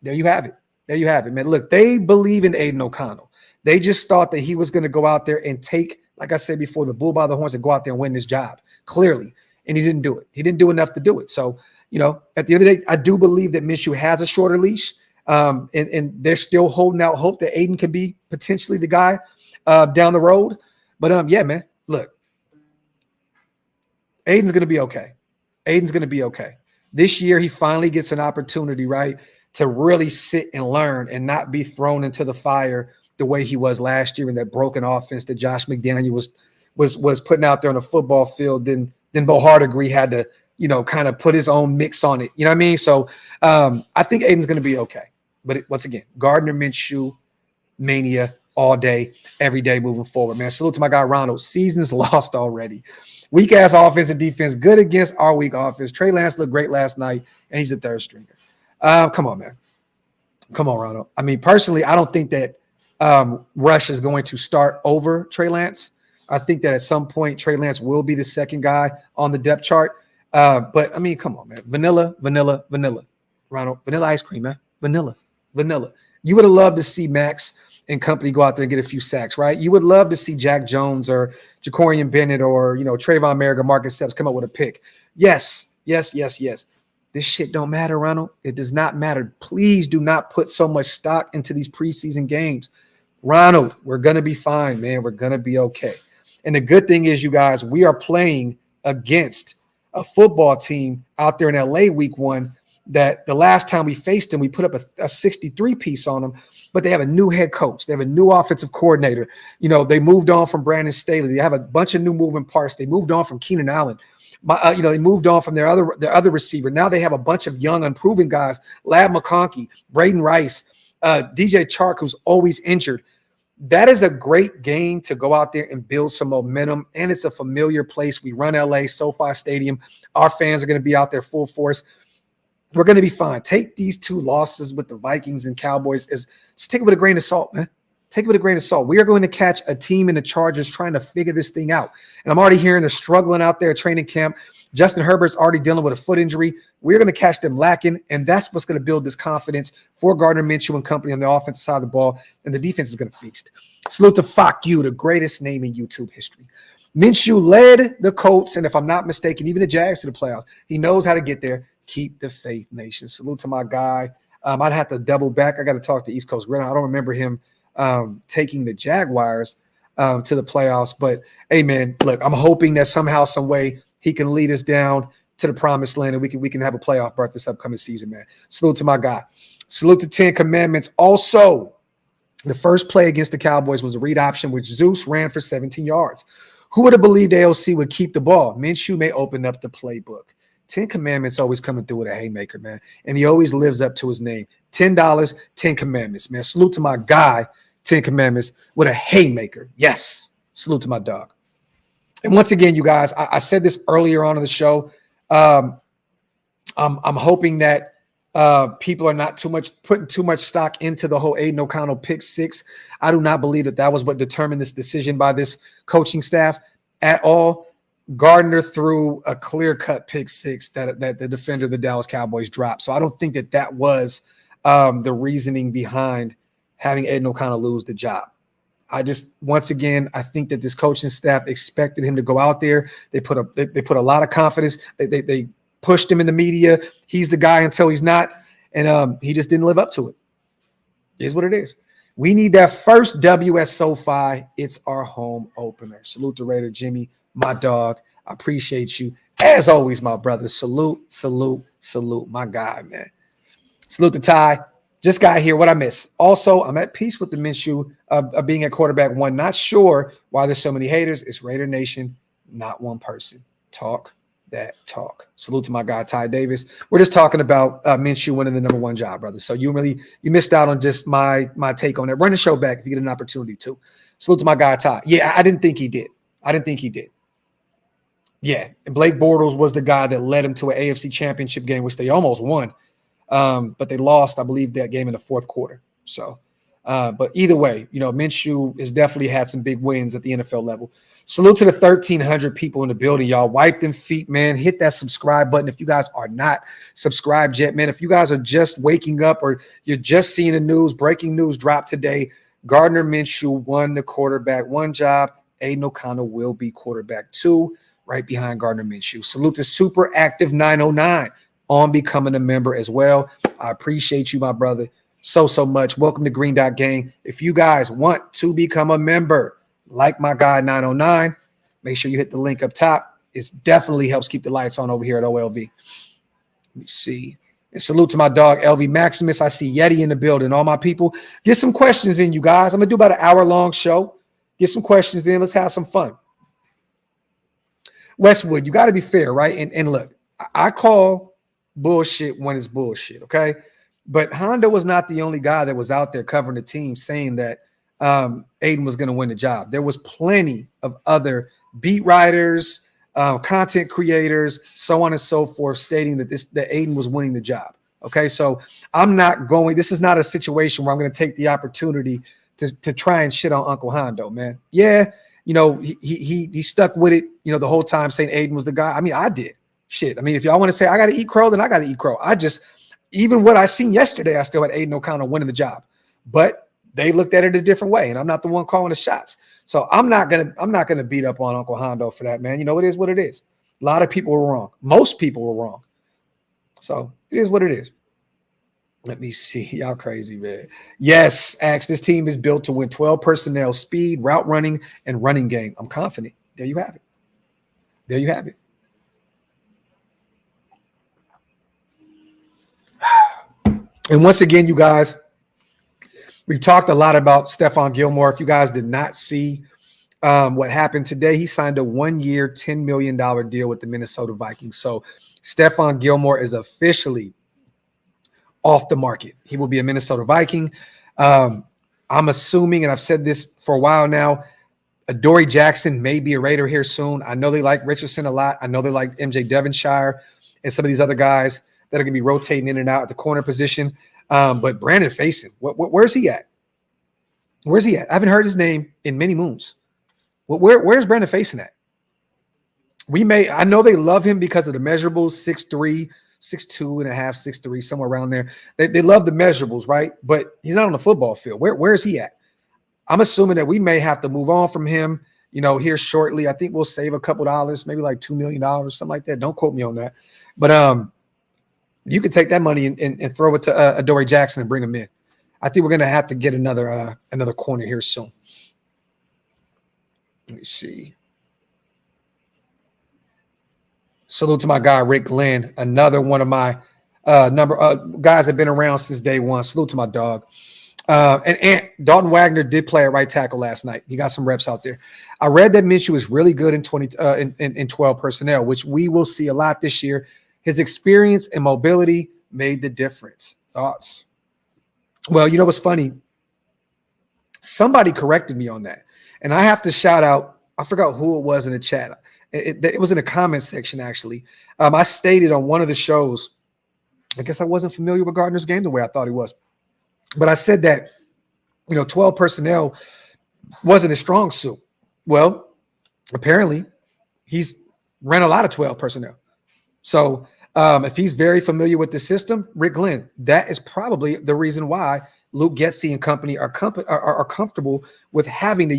There you have it. There you have it, man. Look, they believe in Aiden O'Connell. They just thought that he was going to go out there and take, like I said before, the bull by the horns and go out there and win this job, clearly. And he didn't do it. He didn't do enough to do it. So, at the end of the day, I do believe that Minshew has a shorter leash, and they're still holding out hope that Aiden can be potentially the guy down the road. But, yeah, man, look, Aiden's going to be okay. Aiden's going to be okay. This year, he finally gets an opportunity, right, to really sit and learn and not be thrown into the fire the way he was last year in that broken offense that Josh McDaniel was putting out there on the football field. Then Bo Hardegree had to, kind of put his own mix on it. You know what I mean? So I think Aiden's going to be okay. But once again, Gardner Minshew mania all day, every day moving forward, man. Salute to my guy, Ronald. Season's lost already. Weak-ass offense and defense, good against our weak offense. Trey Lance looked great last night, and he's a third stringer. Come on, man. Come on, Ronald. I mean, personally, I don't think that Rush is going to start over Trey Lance. I think that at some point, Trey Lance will be the second guy on the depth chart. But, I mean, come on, man. Vanilla. Ronald, vanilla ice cream, man. Vanilla. You would have loved to see Max and company go out there and get a few sacks, right? You would love to see Jack Jones or Jacorian Bennett or, Trayvon Merrick, Marcus Epps come up with a pick. Yes. This shit don't matter, Ronald. It does not matter. Please do not put so much stock into these preseason games. Ronald, we're going to be fine, man. We're going to be okay. And the good thing is, you guys, we are playing against a football team out there in LA week 1 that the last time we faced them, we put up a 63 piece on them, but they have a new head coach. They have a new offensive coordinator. They moved on from Brandon Staley. They have a bunch of new moving parts. They moved on from Keenan Allen. They moved on from their other receiver. Now they have a bunch of young, unproven guys, Lab McConkey, Braden Rice, DJ Chark, who's always injured. That is a great game to go out there and build some momentum, and it's a familiar place. We run LA, SoFi Stadium. Our fans are going to be out there full force. We're going to be fine. Take these 2 losses with the Vikings and Cowboys just take it with a grain of salt, man. Take it with a grain of salt. We are going to catch a team in the Chargers trying to figure this thing out. And I'm already hearing they're struggling out there at training camp. Justin Herbert's already dealing with a foot injury. We're going to catch them lacking, and that's what's going to build this confidence for Gardner Minshew and company on the offensive side of the ball, and the defense is going to feast. Salute to Fuck You, the greatest name in YouTube history. Minshew led the Colts, and if I'm not mistaken, even the Jags to the playoffs. He knows how to get there. Keep the faith, nation. Salute to my guy. I'd have to double back. I got to talk to East Coast Grid. I don't remember him taking the Jaguars to the playoffs. But, hey, man, look, I'm hoping that somehow, some way he can lead us down to the promised land and we can have a playoff berth this upcoming season, man. Salute to my guy. Salute to 10 Commandments. Also, the first play against the Cowboys was a read option, which Zeus ran for 17 yards. Who would have believed AOC would keep the ball? Minshew may open up the playbook. 10 Commandments always coming through with a haymaker, man. And he always lives up to his name. $10, 10 Commandments, man. Salute to my guy, 10 Commandments, with a haymaker. Yes. Salute to my dog. And once again, you guys, I said this earlier on in the show. I'm hoping that people are not putting too much stock into the whole Aiden O'Connell pick 6. I do not believe that was what determined this decision by this coaching staff at all. Gardner threw a clear-cut pick 6 that the defender of the Dallas Cowboys dropped. So I don't think that was the reasoning behind having Aiden O'Connell lose the job. Once again, I think that this coaching staff expected him to go out there. They put a lot of confidence. They pushed him in the media. He's the guy until he's not, and he just didn't live up to it. It is what it is. We need that first W at SoFi. It's our home opener. Salute to Raider Jimmy, my dog. I appreciate you. As always, my brother. Salute, my guy, man. Salute to Ty. Just got here. What I miss. Also, I'm at peace with the Minshew of being at quarterback 1. Not sure why there's so many haters. It's Raider Nation, not one person. Talk that talk. Salute to my guy, Ty Davis. We're just talking about Minshew winning the number 1 job, brother. So you missed out on just my take on it. Run the show back if you get an opportunity to. Salute to my guy, Ty. Yeah, I didn't think he did. Yeah, and Blake Bortles was the guy that led him to an AFC championship game, which they almost won. But they lost, I believe, that game in the fourth quarter. So But either way, Minshew has definitely had some big wins at the NFL level. Salute to the 1,300 people in the building, y'all. Wipe them feet, man. Hit that subscribe button if you guys are not subscribed yet, man. If you guys are just waking up or you're just seeing the news, breaking news dropped today, Gardner Minshew won the quarterback one job. Aiden O'Connell will be quarterback 2 right behind Gardner Minshew. Salute to Super Active 909 on becoming a member as well. I appreciate you, my brother, so much. Welcome to Green Dot Gang. If you guys want to become a member, like my guy 909, make sure you hit the link up top. It definitely helps keep the lights on over here at OLV. Let me see. And salute to my dog, LV Maximus. I see Yeti in the building. All my people, get some questions in, you guys. I'm going to do about an hour-long show. Get some questions in. Let's have some fun. Westwood, you got to be fair, right? And look, I call bullshit when it's bullshit, okay? But Honda was not the only guy that was out there covering the team saying that Aiden was going to win the job. There was plenty of other beat writers, content creators, so on and so forth, stating that Aiden was winning the job. Okay, so this is not a situation where I'm going to take the opportunity to try and shit on Uncle Hondo, man. Yeah, he stuck with it, the whole time saying Aiden was the guy. I mean, I did. Shit. I mean, if y'all want to say I got to eat crow, then I got to eat crow. Even what I seen yesterday, I still had Aiden O'Connell winning the job. But they looked at it a different way, and I'm not the one calling the shots. So I'm not gonna beat up on Uncle Hondo for that, man. It is what it is. A lot of people were wrong. Most people were wrong. So it is what it is. Let me see. Y'all crazy, man. Yes, Axe, this team is built to win 12 personnel, speed, route running, and running game. I'm confident. There you have it. There you have it. And once again, you guys, we've talked a lot about Stephon Gilmore. If you guys did not see what happened today, he signed a 1-year, $10 million deal with the Minnesota Vikings. So Stephon Gilmore is officially off the market. He will be a Minnesota Viking. I'm assuming, and I've said this for a while now, Adoree Jackson may be a Raider here soon. I know they like Richardson a lot. I know they like MJ Devonshire and some of these other guys that are going to be rotating in and out at the corner position. But Brandon Faison, where's he at? Where's he at? I haven't heard his name in many moons. Where's Brandon Faison at? I know they love him because of the measurables, 6'3", 6'2 and a half, 6'3", somewhere around there. They love the measurables, right? But he's not on the football field. Where is he at? I'm assuming that we may have to move on from him, here shortly. I think we'll save a couple dollars, maybe like $2 million, something like that. Don't quote me on that. But you can take that money and throw it to Adoree Jackson and bring him in. I think we're going to have to get another corner here soon. Let me see. Salute to my guy, Rick Glenn, another one of my guys that have been around since day one. Salute to my dog. And Dalton Wagner did play at right tackle last night. He got some reps out there. I read that Minshew is really good in 12 personnel, which we will see a lot this year. His experience and mobility made the difference. Thoughts? Well, what's funny? Somebody corrected me on that. And I have to shout out, I forgot who it was in the chat. It was in the comment section, actually. I stated on one of the shows, I guess I wasn't familiar with Gardner's game the way I thought he was. But I said that, 12 personnel wasn't a strong suit. Well, apparently he's ran a lot of 12 personnel. So if he's very familiar with the system, Rick Glenn, that is probably the reason why Luke Getsy and company are comfortable with having the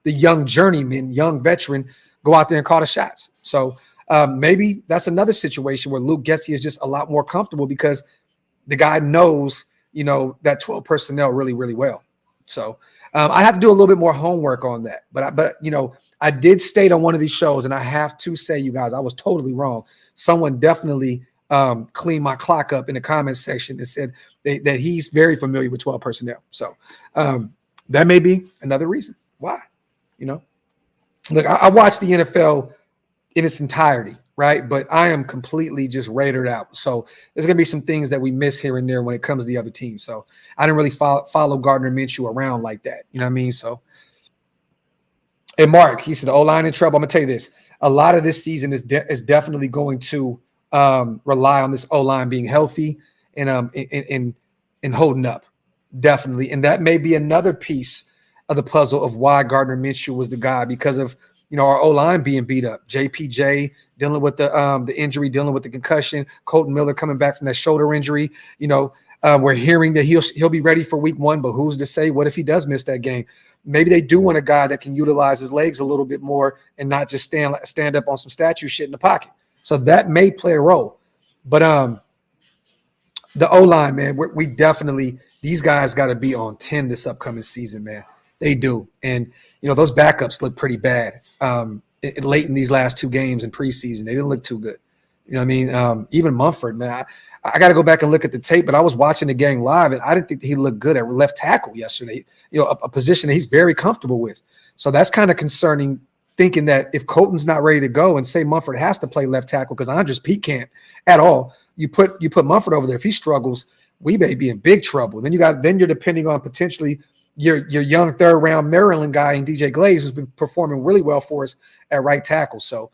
young journeyman, young veteran go out there and call the shots. So maybe that's another situation where Luke Getsy is just a lot more comfortable because the guy knows, that 12 personnel really, really well. So I have to do a little bit more homework on that. But I did state on one of these shows, and I have to say, you guys, I was totally wrong. Someone definitely cleaned my clock up in the comment section and said that he's very familiar with 12 personnel. So that may be another reason why. Look, I watched the NFL in its entirety, right? But I am completely just Raidered out. So there's going to be some things that we miss here and there when it comes to the other teams. So I didn't really follow Gardner Minshew around like that. You know what I mean? So, and Mark, he said, O-line in trouble. I'm going to tell you this. A lot of this season is definitely going to rely on this O-line being healthy and holding up. Definitely. And that may be another piece of the puzzle of why Gardner Minshew was the guy, because of, our O-line being beat up. JPJ dealing with the injury, dealing with the concussion. Colton Miller coming back from that shoulder injury. We're hearing that he'll be ready for week 1, but who's to say what if he does miss that game? Maybe they do want a guy that can utilize his legs a little bit more and not just stand up on some statue shit in the pocket. So that may play a role. But the O-line, man, we definitely – these guys got to be on 10 this upcoming season, man. They do. And, those backups look pretty bad late in these last 2 games in preseason. They didn't look too good. You know what I mean? Even Mumford, man, I got to go back and look at the tape, but I was watching the game live, and I didn't think that he looked good at left tackle yesterday, a position that he's very comfortable with. So that's kind of concerning, thinking that if Colton's not ready to go and say Mumford has to play left tackle because Andres Pete can't at all, you put Mumford over there. If he struggles, we may be in big trouble. Then you're depending on potentially your young 3rd round Maryland guy in DJ Glaze, who's been performing really well for us at right tackle. So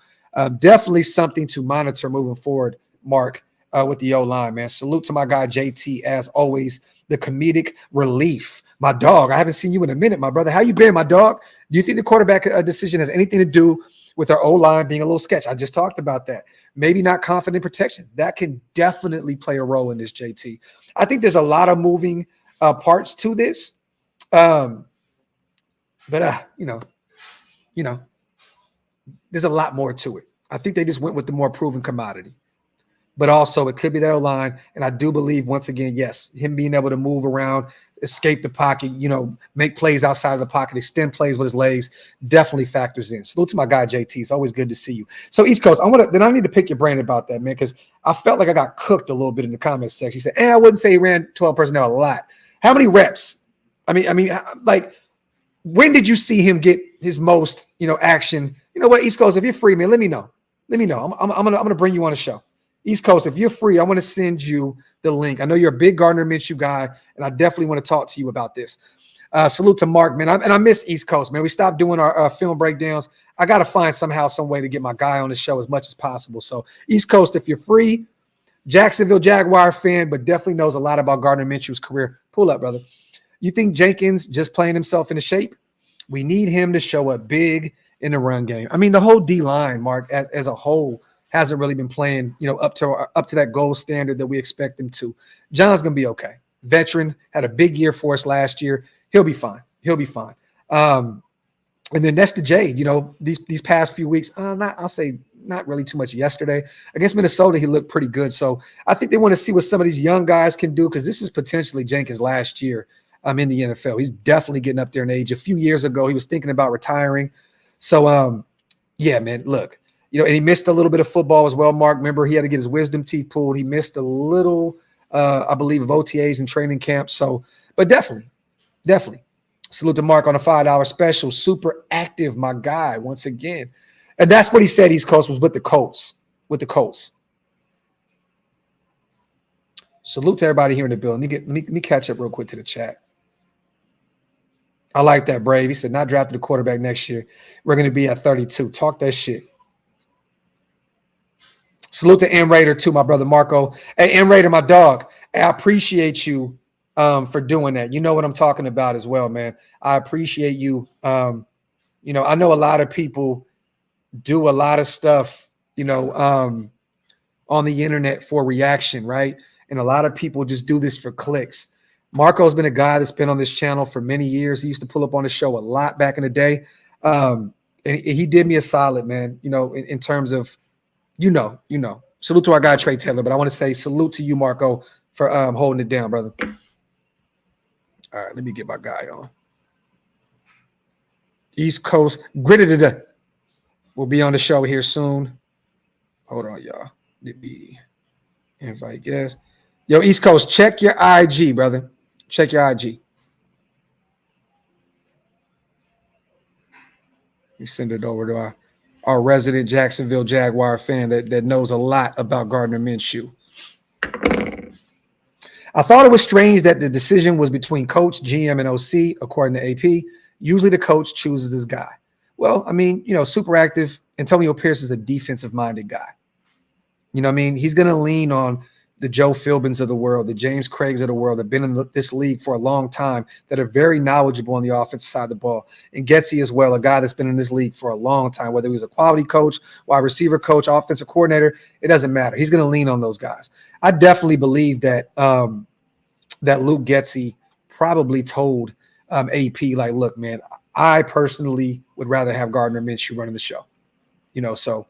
definitely something to monitor moving forward, Mark, with the O-line, man. Salute to my guy JT, as always, the comedic relief. My dog, I haven't seen you in a minute, my brother. How you been, my dog? Do you think the quarterback decision has anything to do with our O-line being a little sketch? I just talked about that. Maybe not confident protection. That can definitely play a role in this, JT. I think there's a lot of moving parts to this. But there's a lot more to it. I think they just went with the more proven commodity. But also it could be that O-line. And I do believe, once again, yes, him being able to move around, escape the pocket, make plays outside of the pocket, extend plays with his legs, definitely factors in. Salute to my guy, JT. It's always good to see you. So East Coast, I need to pick your brain about that, man, because I felt like I got cooked a little bit in the comments section. He said, I wouldn't say he ran 12 personnel a lot. How many reps? I mean, like, when did you see him get his most, action? You know what, East Coast, if you're free, man, let me know. I'm gonna bring you on the show. East Coast, if you're free, I want to send you the link. I know you're a big Gardner Minshew guy, and I definitely want to talk to you about this. Salute to Mark, man. I miss East Coast, man. We stopped doing our film breakdowns. I got to find some way to get my guy on the show as much as possible. So East Coast, if you're free, Jacksonville Jaguar fan, but definitely knows a lot about Gardner Minshew's career. Pull up, brother. You think Jenkins just playing himself into shape? We need him to show up big in the run game. I mean, the whole D-line, Mark, as a whole, hasn't really been playing, up to that gold standard that we expect them to. John's going to be okay. Veteran, had a big year for us last year. He'll be fine. And then that's the Jade. These past few weeks, not really too much yesterday. Against Minnesota, he looked pretty good. So I think they want to see what some of these young guys can do, because this is potentially Jenkins' last year in the NFL. He's definitely getting up there in age. A few years ago, he was thinking about retiring. So, yeah, man, look. And he missed a little bit of football as well, Mark. Remember, he had to get his wisdom teeth pulled. He missed a little, I believe, of OTAs and training camp. So, but definitely. Salute to Mark on a $5 special. Super active, my guy, once again. And that's what he said East Coast was with the Colts. Salute to everybody here in the building. Let me catch up real quick to the chat. I like that, Brave. He said, not drafted a quarterback next year. We're going to be at 32. Talk that shit. Salute to M Raider too, my brother Marco. Hey, M Raider, my dog. Hey, I appreciate you for doing that. You know what I'm talking about as well, man. I appreciate you. I know a lot of people do a lot of stuff, on the internet for reaction, right? And a lot of people just do this for clicks. Marco's been a guy that's been on this channel for many years. He used to pull up on the show a lot back in the day. And he did me a solid, man, in terms of, salute to our guy, Trey Taylor, but I want to say salute to you, Marco, for holding it down, brother. All right, let me get my guy on. East Coast, gritted. We'll be on the show here soon. Hold on, y'all. Let me invite guests. Yo, East Coast, check your IG, brother. Check your IG. We send it over to our resident Jacksonville Jaguar fan that knows a lot about Gardner Minshew. I thought it was strange that the decision was between coach, GM, and OC, according to AP. Usually the coach chooses his guy. Well, I mean, super active. Antonio Pierce is a defensive-minded guy. He's going to lean on the Joe Philbins of the world, the James Craigs of the world that have been in this league for a long time, that are very knowledgeable on the offensive side of the ball. And Getsy as well, a guy that's been in this league for a long time, whether he was a quality coach, wide receiver coach, offensive coordinator, it doesn't matter. He's going to lean on those guys. I definitely believe that that Luke Getsy probably told AP, like, look, man, I personally would rather have Gardner Minshew running the show. So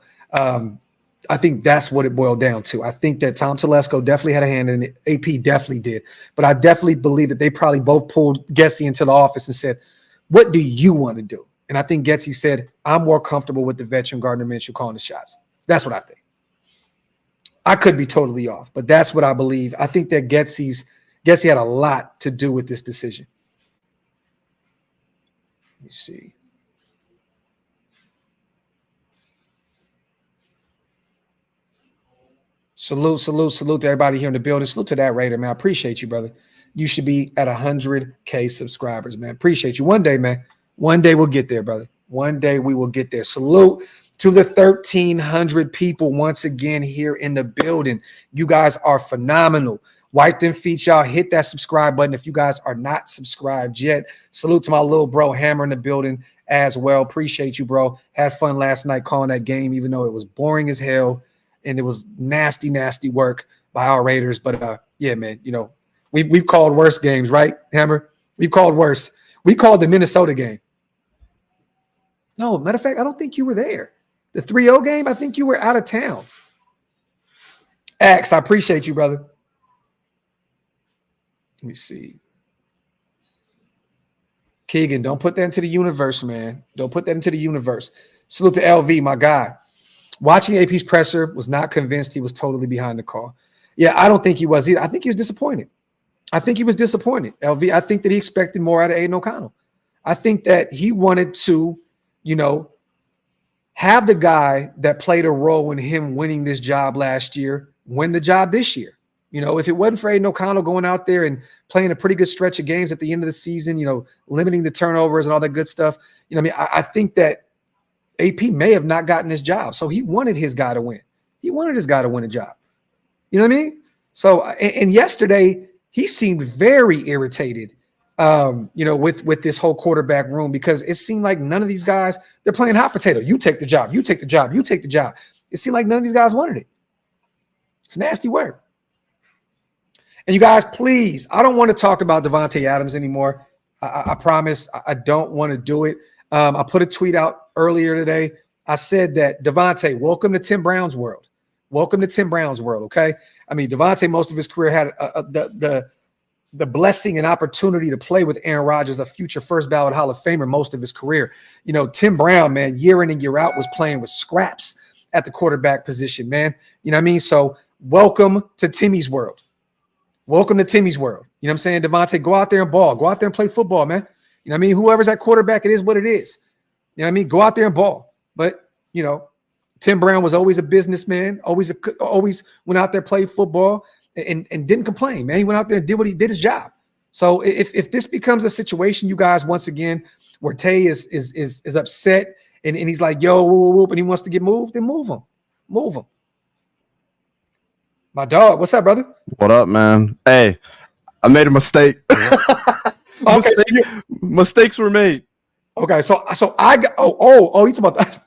I think that's what it boiled down to. I think that Tom Telesco definitely had a hand in it. AP definitely did. But I definitely believe that they probably both pulled Getsy into the office and said, what do you want to do? And I think Getsy said, I'm more comfortable with the veteran Gardner Minshew calling the shots. That's what I think. I could be totally off, but that's what I believe. I think that Getsy had a lot to do with this decision. Let me see. Salute to everybody here in the building. Salute to that Raider, man. I appreciate you, brother. You should be at 100K subscribers, man. Appreciate you. One day, man. One day we'll get there, brother. One day we will get there. Salute to the 1,300 people once again here in the building. You guys are phenomenal. Wipe them feet, y'all. Hit that subscribe button if you guys are not subscribed yet. Salute to my little bro, Hammer, in the building as well. Appreciate you, bro. Had fun last night calling that game, even though it was boring as hell. And it was nasty, nasty work by our Raiders. But, yeah, man, we've called worse games, right, Hammer? We've called worse. We called the Minnesota game. No, matter of fact, I don't think you were there. The 3-0 game, I think you were out of town. Axe, I appreciate you, brother. Let me see. Keegan, don't put that into the universe, man. Don't put that into the universe. Salute to LV, my guy. Watching AP's presser, was not convinced he was totally behind the call. Yeah, I don't think he was either. I think he was disappointed. LV, I think that he expected more out of Aiden O'Connell. I think that he wanted to, have the guy that played a role in him winning this job last year win the job this year. If it wasn't for Aiden O'Connell going out there and playing a pretty good stretch of games at the end of the season, limiting the turnovers and all that good stuff, I think that AP may have not gotten his job. So he wanted his guy to win. He wanted his guy to win a job. You know what I mean? So, and yesterday he seemed very irritated, with this whole quarterback room, because it seemed like none of these guys, they're playing hot potato. You take the job. You take the job. You take the job. It seemed like none of these guys wanted it. It's nasty work. And you guys, please, I don't want to talk about Davante Adams anymore. I promise I don't want to do it. I put a tweet out earlier today. I said that Davante, welcome to Tim Brown's world. Welcome to Tim Brown's world, okay? I mean, Davante, most of his career had the blessing and opportunity to play with Aaron Rodgers, a future first ballot Hall of Famer most of his career. Tim Brown, man, year in and year out was playing with scraps at the quarterback position, man. You know what I mean? So welcome to Timmy's world. Welcome to Timmy's world. You know what I'm saying? Davante, go out there and ball. Go out there and play football, man. You know what I mean? Whoever's at quarterback, it is what it is. You know what I mean? Go out there and ball. But, Tim Brown was always a businessman, always went out there, played football, and didn't complain, man. He went out there and did his job. So if this becomes a situation, you guys, once again, where Tay is upset and he's like, yo, whoop, whoop, and he wants to get moved, then move him. Move him. My dog, what's up, brother? What up, man? Hey, I made a mistake. Mistakes were made. Okay, so I got you talking about that?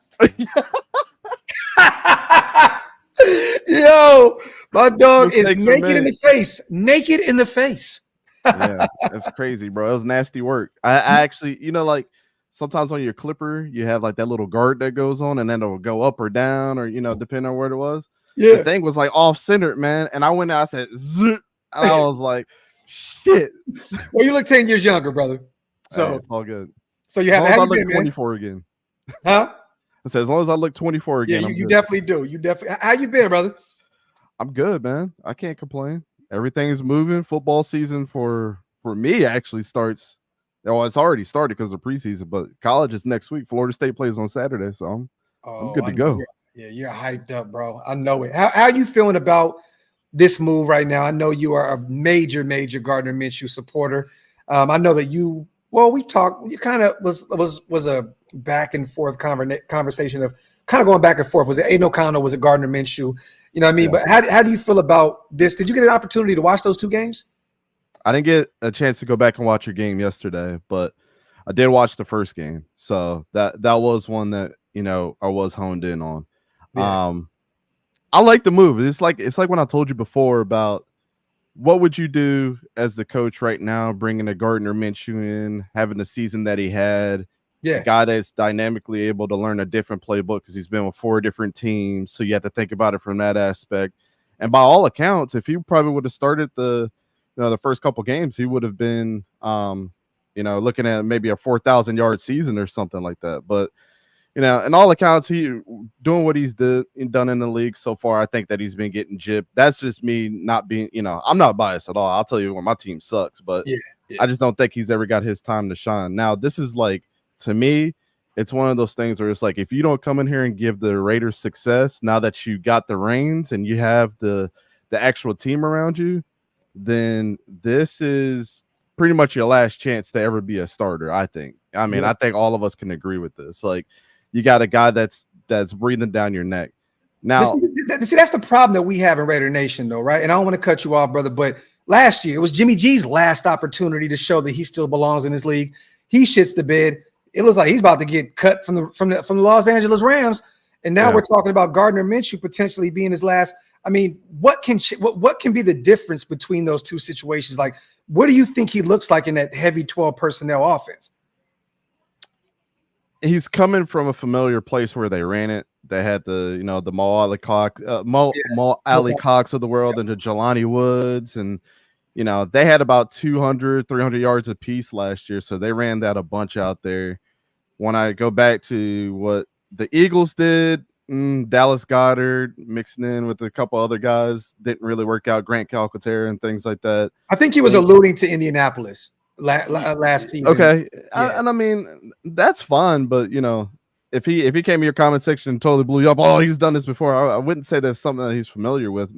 Yo, my dog is naked in the face. Naked in the face. Yeah, that's crazy, bro. It was nasty work. I actually, like sometimes on your clipper, you have like that little guard that goes on, and then it'll go up or down, or depending on where it was. Yeah, the thing was like off centered, man. And I went out, I said, Zzz, and I was like, shit. Well, you look 10 years younger, brother. So hey, it's all good. So you have as long as as I look 24 again. Huh? I said, as long as I look 24 again. Yeah, you definitely do. You definitely. How you been, brother? I'm good, man. I can't complain. Everything is moving. Football season for me actually starts. Well, it's already started because of the preseason, but college is next week. Florida State plays on Saturday, so I'm good to go. You're hyped up, bro. I know it. How are you feeling about this move right now? I know you are a major Gardner Minshew supporter. I know that you. Well, we talked. You kind of was a back and forth conversation of kind of going back and forth. Was it Aiden O'Connell? Was it Gardner Minshew? You know what I mean? But how do you feel about this? Did you get an opportunity to watch those 2 games? I didn't get a chance to go back and watch your game yesterday, but I did watch the first game. So that was one that, I was honed in on. Yeah. I like the move. It's like when I told you before about what would you do as the coach right now, bringing a Gardner Minshew in, having the season that he had, a guy that's dynamically able to learn a different playbook because he's been with 4 different teams. So you have to think about it from that aspect. And by all accounts, if he probably would have started the first couple games, he would have been, looking at maybe a 4,000-yard season or something like that. But, in all accounts, he doing what he's done in the league so far. I think that he's been getting gypped. That's just me not being, I'm not biased at all. I'll tell you when my team sucks, but I just don't think he's ever got his time to shine. Now, this is like, to me, it's one of those things where it's like, if you don't come in here and give the Raiders success, now that you got the reins and you have the actual team around you, then this is pretty much your last chance to ever be a starter, I think. I mean, I think all of us can agree with this. Like, you got a guy that's breathing down your neck. Now, see, that's the problem that we have in Raider Nation, though, right? And I don't want to cut you off, brother, but last year it was Jimmy G's last opportunity to show that he still belongs in this league. He shits the bed. It looks like he's about to get cut from the Los Angeles Rams, and now we're talking about Gardner Minshew potentially being his last. I mean, what can be the difference between those 2 situations? Like, what do you think he looks like in that heavy 12 personnel offense? He's coming from a familiar place where they ran it. They had the Mo Alley Cox of the world into Jelani Woods, and they had about 200, 300 yards apiece last year, so they ran that a bunch out there. When I go back to what the Eagles did, Dallas Goedert mixing in with a couple other guys didn't really work out. Grant Calcaterra and things like that. I think he was alluding to Indianapolis last season. Okay, I mean that's fine, but if he came in your comment section and totally blew you up, oh, he's done this before, I wouldn't say that's something that he's familiar with.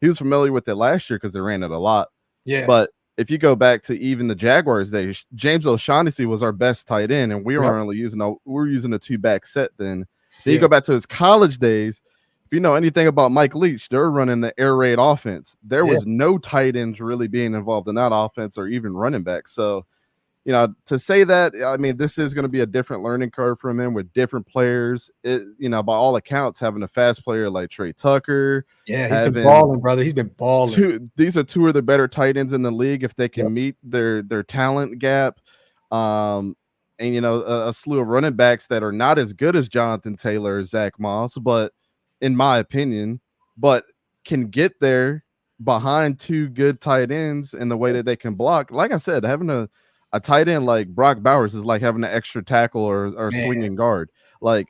He was familiar with it last year because they ran it a lot. Yeah, but if you go back to even the Jaguars days, James O'Shaughnessy was our best tight end, and we were only using a 2-back set then. Then you go back to his college days. If you know anything about Mike Leach, they're running the air raid offense. There was no tight ends really being involved in that offense or even running back. So, to say that, I mean, this is going to be a different learning curve for him with different players. By all accounts, having a fast player like Trey Tucker. Yeah, he's been balling, brother. He's been balling. These are 2 of the better tight ends in the league if they can meet their talent gap. And, a slew of running backs that are not as good as Jonathan Taylor or Zach Moss, but in my opinion, but can get there behind 2 good tight ends in the way that they can block. Like I said, having a tight end like Brock Bowers is like having an extra tackle or swinging guard. Like,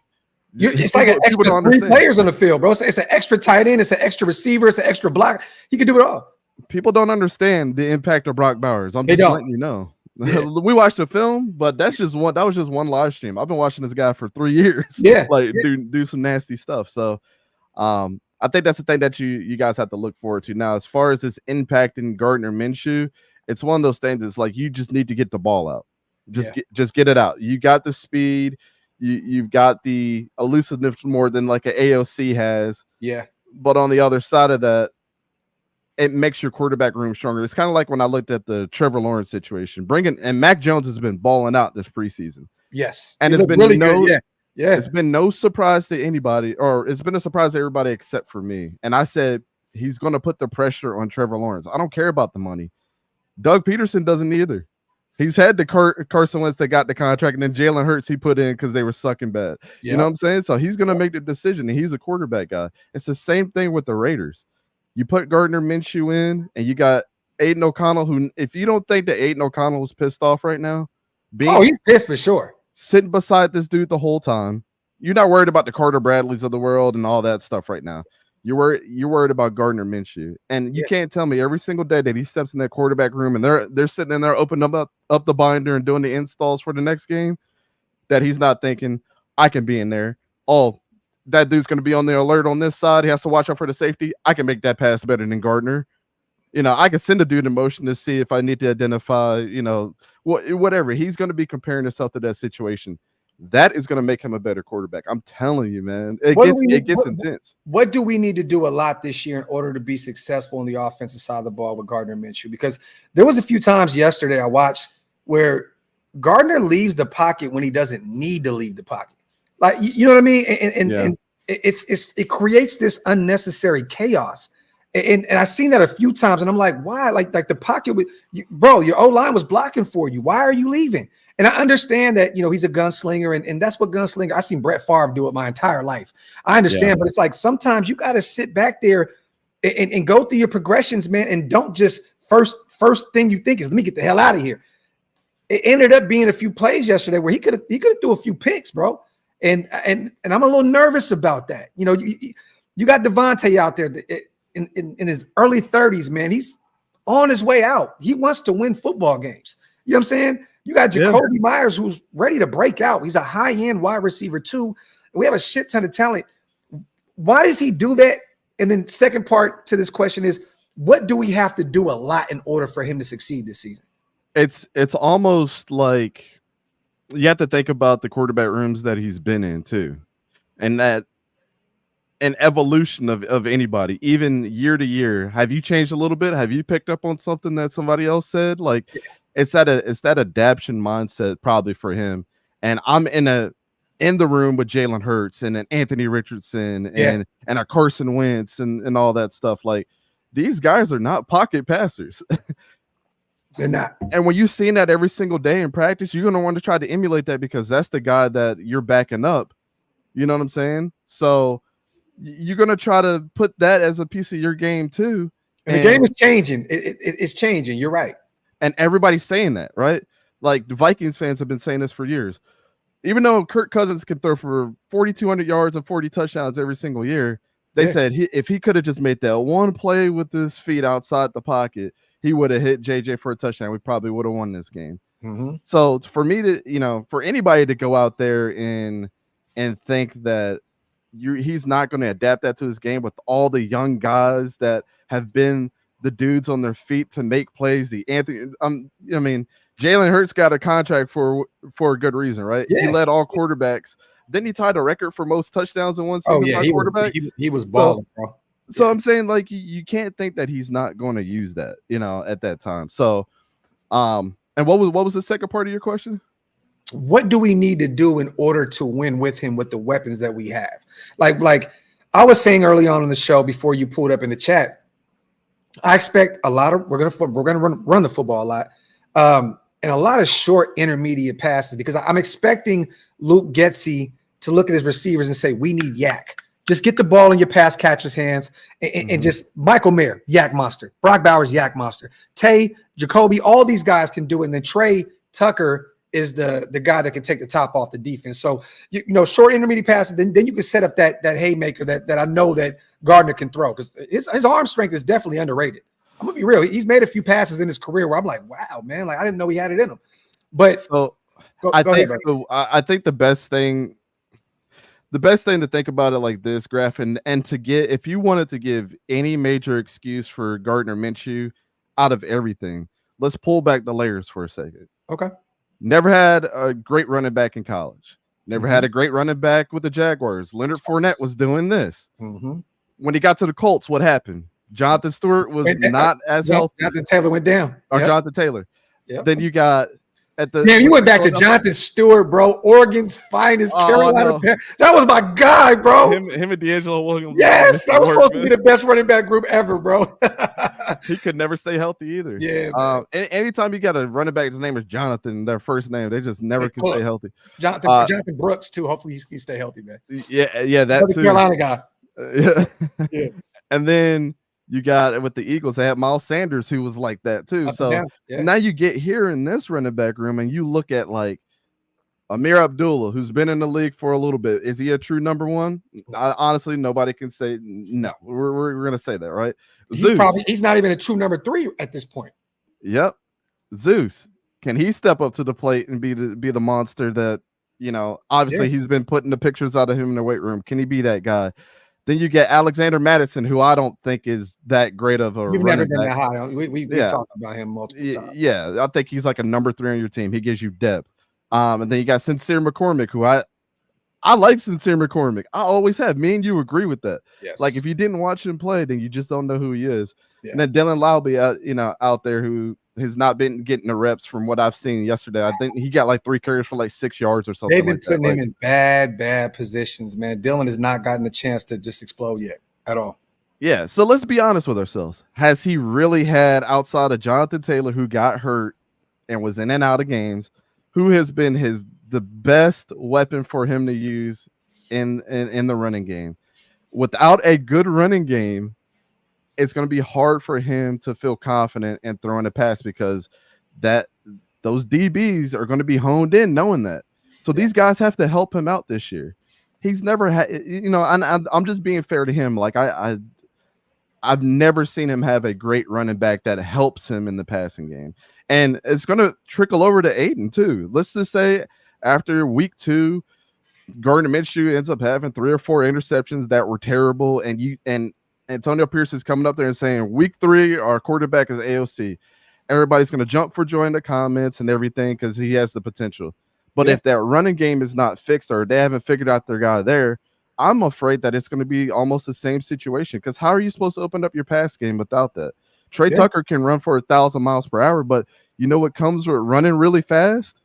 it's like an extra 3 players on the field, bro. It's an extra tight end, it's an extra receiver, it's an extra block. He can do it all. People don't understand the impact of Brock Bowers. I'm just letting you know. Yeah. We watched the film, but that was just one live stream. I've been watching this guy for 3 years. Do some nasty stuff. So I think that's the thing that you guys have to look forward to. Now, as far as this impact in Gardner Minshew, it's one of those things. It's like you just need to get the ball out. Just get it out. You got the speed. You've got the elusiveness more than like an AOC has. Yeah. But on the other side of that, it makes your quarterback room stronger. It's kind of like when I looked at the Trevor Lawrence situation. And Mac Jones has been balling out this preseason. Yes. And it's been really good. It's been no surprise to anybody, or it's been a surprise to everybody except for me. And I said he's going to put the pressure on Trevor Lawrence. I don't care about the money. Doug Peterson doesn't either. He's had the Carson Wentz that got the contract, and then Jalen Hurts he put in because they were sucking bad. You know what I'm saying? So he's going to make the decision, and he's a quarterback guy. It's the same thing with the Raiders. You put Gardner Minshew in, and you got Aiden O'Connell, who, if you don't think that Aiden O'Connell is pissed off right now, he's pissed for sure. Sitting beside this dude the whole time. You're not worried about the Carter Bradleys of the world and all that stuff right now. You're worried about Gardner Minshew. And you can't tell me every single day that he steps in that quarterback room and they're sitting in there opening up the binder and doing the installs for the next game, that he's not thinking, I can be in there. Oh, that dude's going to be on the alert on this side. He has to watch out for the safety. I can make that pass better than Gardner. I can send a dude in motion to see if I need to identify, whatever. He's going to be comparing himself to that situation. that is going to make him a better quarterback. I'm telling you, man. It gets intense. What do we need to do a lot this year in order to be successful on the offensive side of the ball with Gardner Minshew? Because there was a few times yesterday I watched where Gardner leaves the pocket when he doesn't need to leave the pocket. Like, you know what I mean? And it creates this unnecessary chaos. And I've seen that a few times, and I'm like, why? Like the pocket with you, bro, your O-line was blocking for you. Why are you leaving? And I understand that, he's a gunslinger, and that's what gunslinger. I've seen Brett Favre do it my entire life. I understand, but it's like sometimes you got to sit back there and go through your progressions, man, and don't just first thing you think is, let me get the hell out of here. It ended up being a few plays yesterday where he could have threw a few picks, bro. And I'm a little nervous about that. You got Devontae out there in his early 30s, man. He's on his way out. He wants to win football games. You know what I'm saying? You got Jacoby Myers, who's ready to break out. He's a high-end wide receiver too. We have a shit ton of talent. Why does he do that? And then second part to this question is, what do we have to do a lot in order for him to succeed this season? It's almost like you have to think about the quarterback rooms that he's been in too, and that an evolution of anybody, even year to year. Have you changed a little bit? Have you picked up on something that somebody else said? Like, it's that adaptation mindset probably for him. And I'm in the room with Jalen Hurts and an Anthony Richardson and a Carson Wentz and all that stuff. Like, these guys are not pocket passers. They're not. And when you've seen that every single day in practice, you're going to want to try to emulate that because that's the guy that you're backing up. You know what I'm saying? So you're going to try to put that as a piece of your game too. And the game is changing. It's changing. You're right. And everybody's saying that, right? Like, the Vikings fans have been saying this for years. Even though Kirk Cousins can throw for 4,200 yards and 40 touchdowns every single year, they said if he could have just made that one play with his feet outside the pocket, he would have hit JJ for a touchdown. We probably would have won this game. Mm-hmm. So for me to, for anybody to go out there and think that he's not going to adapt that to his game with all the young guys that have been the dudes on their feet to make plays. Jalen Hurts got a contract for a good reason, right? Yeah. He led all quarterbacks. Then he tied a record for most touchdowns in one season by quarterback. He was balling, bro. So I'm saying, like, you can't think that he's not going to use that, at that time. So, and what was the second part of your question? What do we need to do in order to win with him with the weapons that we have? Like I was saying early on in the show before you pulled up in the chat, I expect a lot of we're gonna run the football a lot, and a lot of short intermediate passes because I'm expecting Luke Getsy to look at his receivers and say, "We need Yak." Just get the ball in your pass catcher's hands and just Michael Mayer, Yak Monster. Brock Bowers, Yak Monster. Tay, Jacoby, all these guys can do it. And then Trey Tucker is the guy that can take the top off the defense. So, short intermediate passes, then you can set up that haymaker that I know that Gardner can throw because his arm strength is definitely underrated. I'm going to be real. He's made a few passes in his career where I'm like, wow, man, like I didn't know he had it in him. But so I think the best thing to think about it like this, Graphk, and to get, if you wanted to give any major excuse for Gardner Minshew out of everything, let's pull back the layers for a second. Okay. Never had a great running back in college. Never had a great running back with the Jaguars. Leonard Fournette was doing this. Mm-hmm. When he got to the Colts, what happened? Jonathan Stewart was not as healthy. Jonathan Taylor went down. Or Jonathan Taylor. Yep. Then you got you went back to Jonathan Stewart, bro. Oregon's finest Carolina. No. That was my guy, bro. Him and D'Angelo Williams. Yes, that was supposed to be the best running back group ever, bro. He could never stay healthy either. Yeah. Anytime you got a running back, his name is Jonathan, their first name, they just never can stay healthy. Jonathan Brooks too. Hopefully he stay healthy, man. Yeah, that too. Carolina guy. Yeah. And then you got with the Eagles, they had Miles Sanders who was like that too. So now you get here in this running back room and you look at like Amir Abdullah, who's been in the league for a little bit. Is he a true number one? Honestly, nobody can say no. We're going to say that, right? He's not even a true number 3 at this point. Yep. Zeus, can he step up to the plate and be the monster that, obviously he's been putting the pictures out of him in the weight room. Can he be that guy? Then you get Alexander Mattison, who I don't think is that great of a. We've never been that high. We've talked about him multiple times. Yeah, I think he's like a number 3 on your team. He gives you depth. And then you got Sincere McCormick, who I like Sincere McCormick. I always have. Me and you agree with that. Yes. Like if you didn't watch him play, then you just don't know who he is. Yeah. And then Dylan Lowby, out there who has not been getting the reps from what I've seen yesterday. I think he got like 3 carries for like 6 yards or something. They've been putting him in bad positions, man. Dylan has not gotten a chance to just explode yet at all. Yeah. So let's be honest with ourselves. Has he really had, outside of Jonathan Taylor, who got hurt and was in and out of games, who has been the best weapon for him to use in the running game? Without a good running game, it's going to be hard for him to feel confident in throwing a pass because those DBs are going to be honed in knowing that. So these guys have to help him out this year. He's never had, I'm just being fair to him. Like I've never seen him have a great running back that helps him in the passing game. And it's going to trickle over to Aiden too. Let's just say after week 2, Gardner Minshew ends up having 3 or 4 interceptions that were terrible. And Antonio Pierce is coming up there and saying, week 3, our quarterback is AOC. Everybody's going to jump for joy in the comments and everything because he has the potential. But if that running game is not fixed or they haven't figured out their guy there, I'm afraid that it's going to be almost the same situation because how are you supposed to open up your pass game without that? Trey Tucker can run for 1,000 miles per hour, but you know what comes with running really fast?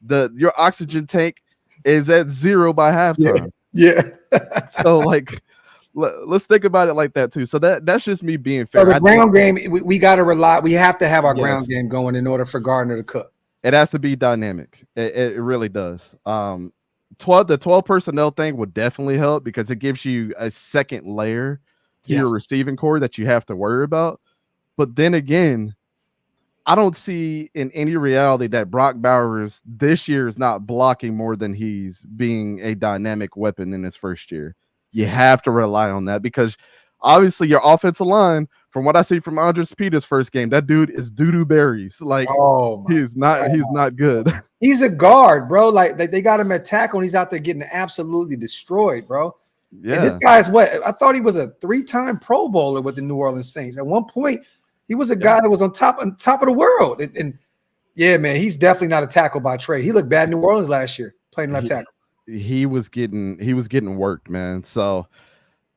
Your oxygen tank is at 0 by halftime. Yeah. So like, let's think about it like that too. So that's just me being fair. So the ground game, we got to rely. We have to have our ground game going in order for Gardner to cook. It has to be dynamic. It really does. The 12 personnel thing would definitely help because it gives you a second layer to your receiving core that you have to worry about. But then again, I don't see in any reality that Brock Bowers this year is not blocking more than he's being a dynamic weapon in his first year. You have to rely on that because obviously your offensive line, from what I see from Andres Peter's first game, that dude is doo-doo berries. Like he's not good. He's a guard, bro. Like they got him at tackle and he's out there getting absolutely destroyed, bro. Yeah. And this guy's I thought he was a 3-time Pro Bowler with the New Orleans Saints. At one point, he was a guy that was on top of the world. And yeah, man, he's definitely not a tackle by trade. He looked bad in New Orleans last year playing left tackle. He was getting worked, man. So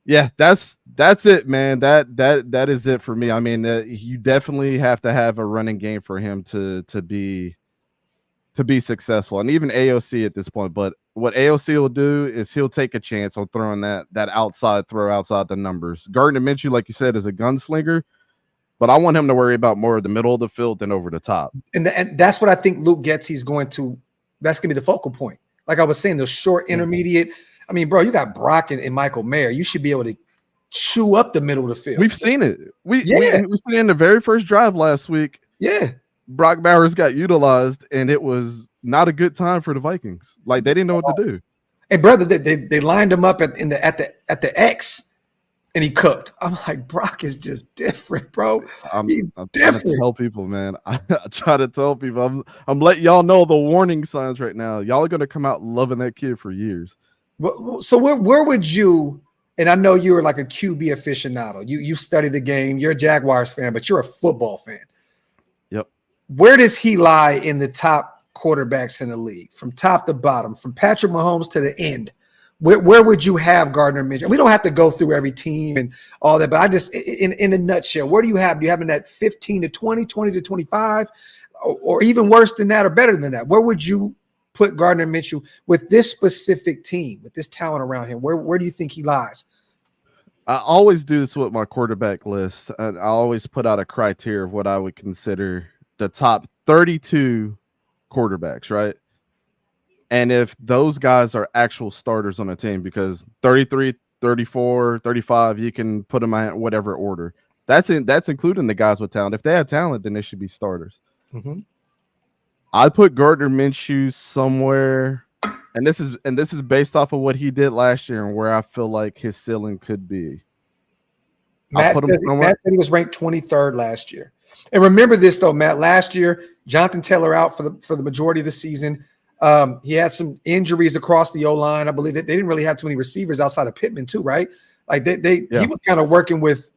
yeah, that's it, man. That is it for me. I mean, you definitely have to have a running game for him to be successful, and even AOC at this point. But what AOC will do is he'll take a chance on throwing that outside throw outside the numbers. Gardner Minshew, like you said, is a gunslinger, but I want him to worry about more of the middle of the field than over the top. And that's what I think Luke Getsy's that's going to be the focal point. Like I was saying, the short, intermediate. I mean, bro, you got Brock and Michael Mayer. You should be able to chew up the middle of the field. We've seen it. We seen it in the very first drive last week. Yeah. Brock Bowers got utilized, and it was not a good time for the Vikings. Like they didn't know what to do. Hey, brother, they lined him up at the X, and he cooked. I'm like, Brock is just different, bro. I'm trying to tell people, man. I try to tell people. I'm letting y'all know the warning signs right now. Y'all are gonna come out loving that kid for years. Well, so where would you? And I know you were like a QB aficionado. You study the game. You're a Jaguars fan, but you're a football fan. Yep. Where does he lie in the top quarterbacks in the league, from top to bottom, from Patrick Mahomes to the end? Where would you have Gardner Minshew? We don't have to go through every team and all that, but I just, in a nutshell, where do you have? Do you have in that 15 to 20, 20 to 25, or even worse than that, or better than that? Where would you put Gardner Minshew with this specific team, with this talent around him? Where do you think he lies? I always do this with my quarterback list. I always put out a criteria of what I would consider the top 32 quarterbacks, right? And if those guys are actual starters on a team, because 33, 34, 35, you can put them in whatever order. That's including the guys with talent. If they have talent, then they should be starters. Mm-hmm. I put Gardner Minshew somewhere, and this is based off of what he did last year and where I feel like his ceiling could be. Matt said he was ranked 23rd last year. And remember this though, Matt. Last year, Jonathan Taylor out for the majority of the season. He had some injuries across the O-line. I believe that they didn't really have too many receivers outside of Pittman too, right? Like he was kind of working with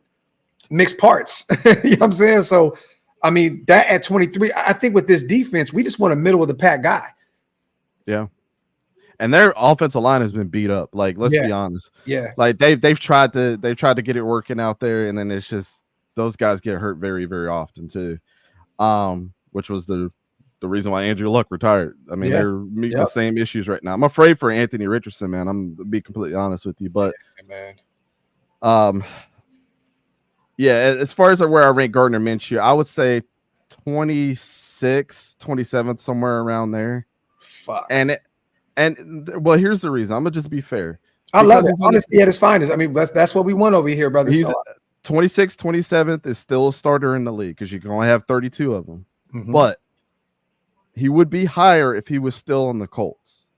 mixed parts. You know what I'm saying? So I mean, that at 23, I think with this defense, we just want a middle of the pack guy. Yeah. And their offensive line has been beat up. Like, let's be honest. Yeah. Like they've tried to get it working out there, and then it's just those guys get hurt very, very often too. Which was the reason why Andrew Luck retired. I mean, they're meeting the same issues right now. I'm afraid for Anthony Richardson, man. I'm gonna be completely honest with you. But as far as where I rank Gardner Minshew, I would say 26, 27, somewhere around there. Fuck. And well, here's the reason. I'm gonna just be fair. I love it. Honesty at its finest. I mean, that's what we want over here, brother. He's 26th, 27th is still a starter in the league because you can only have 32 of them. Mm-hmm. But he would be higher if he was still on the Colts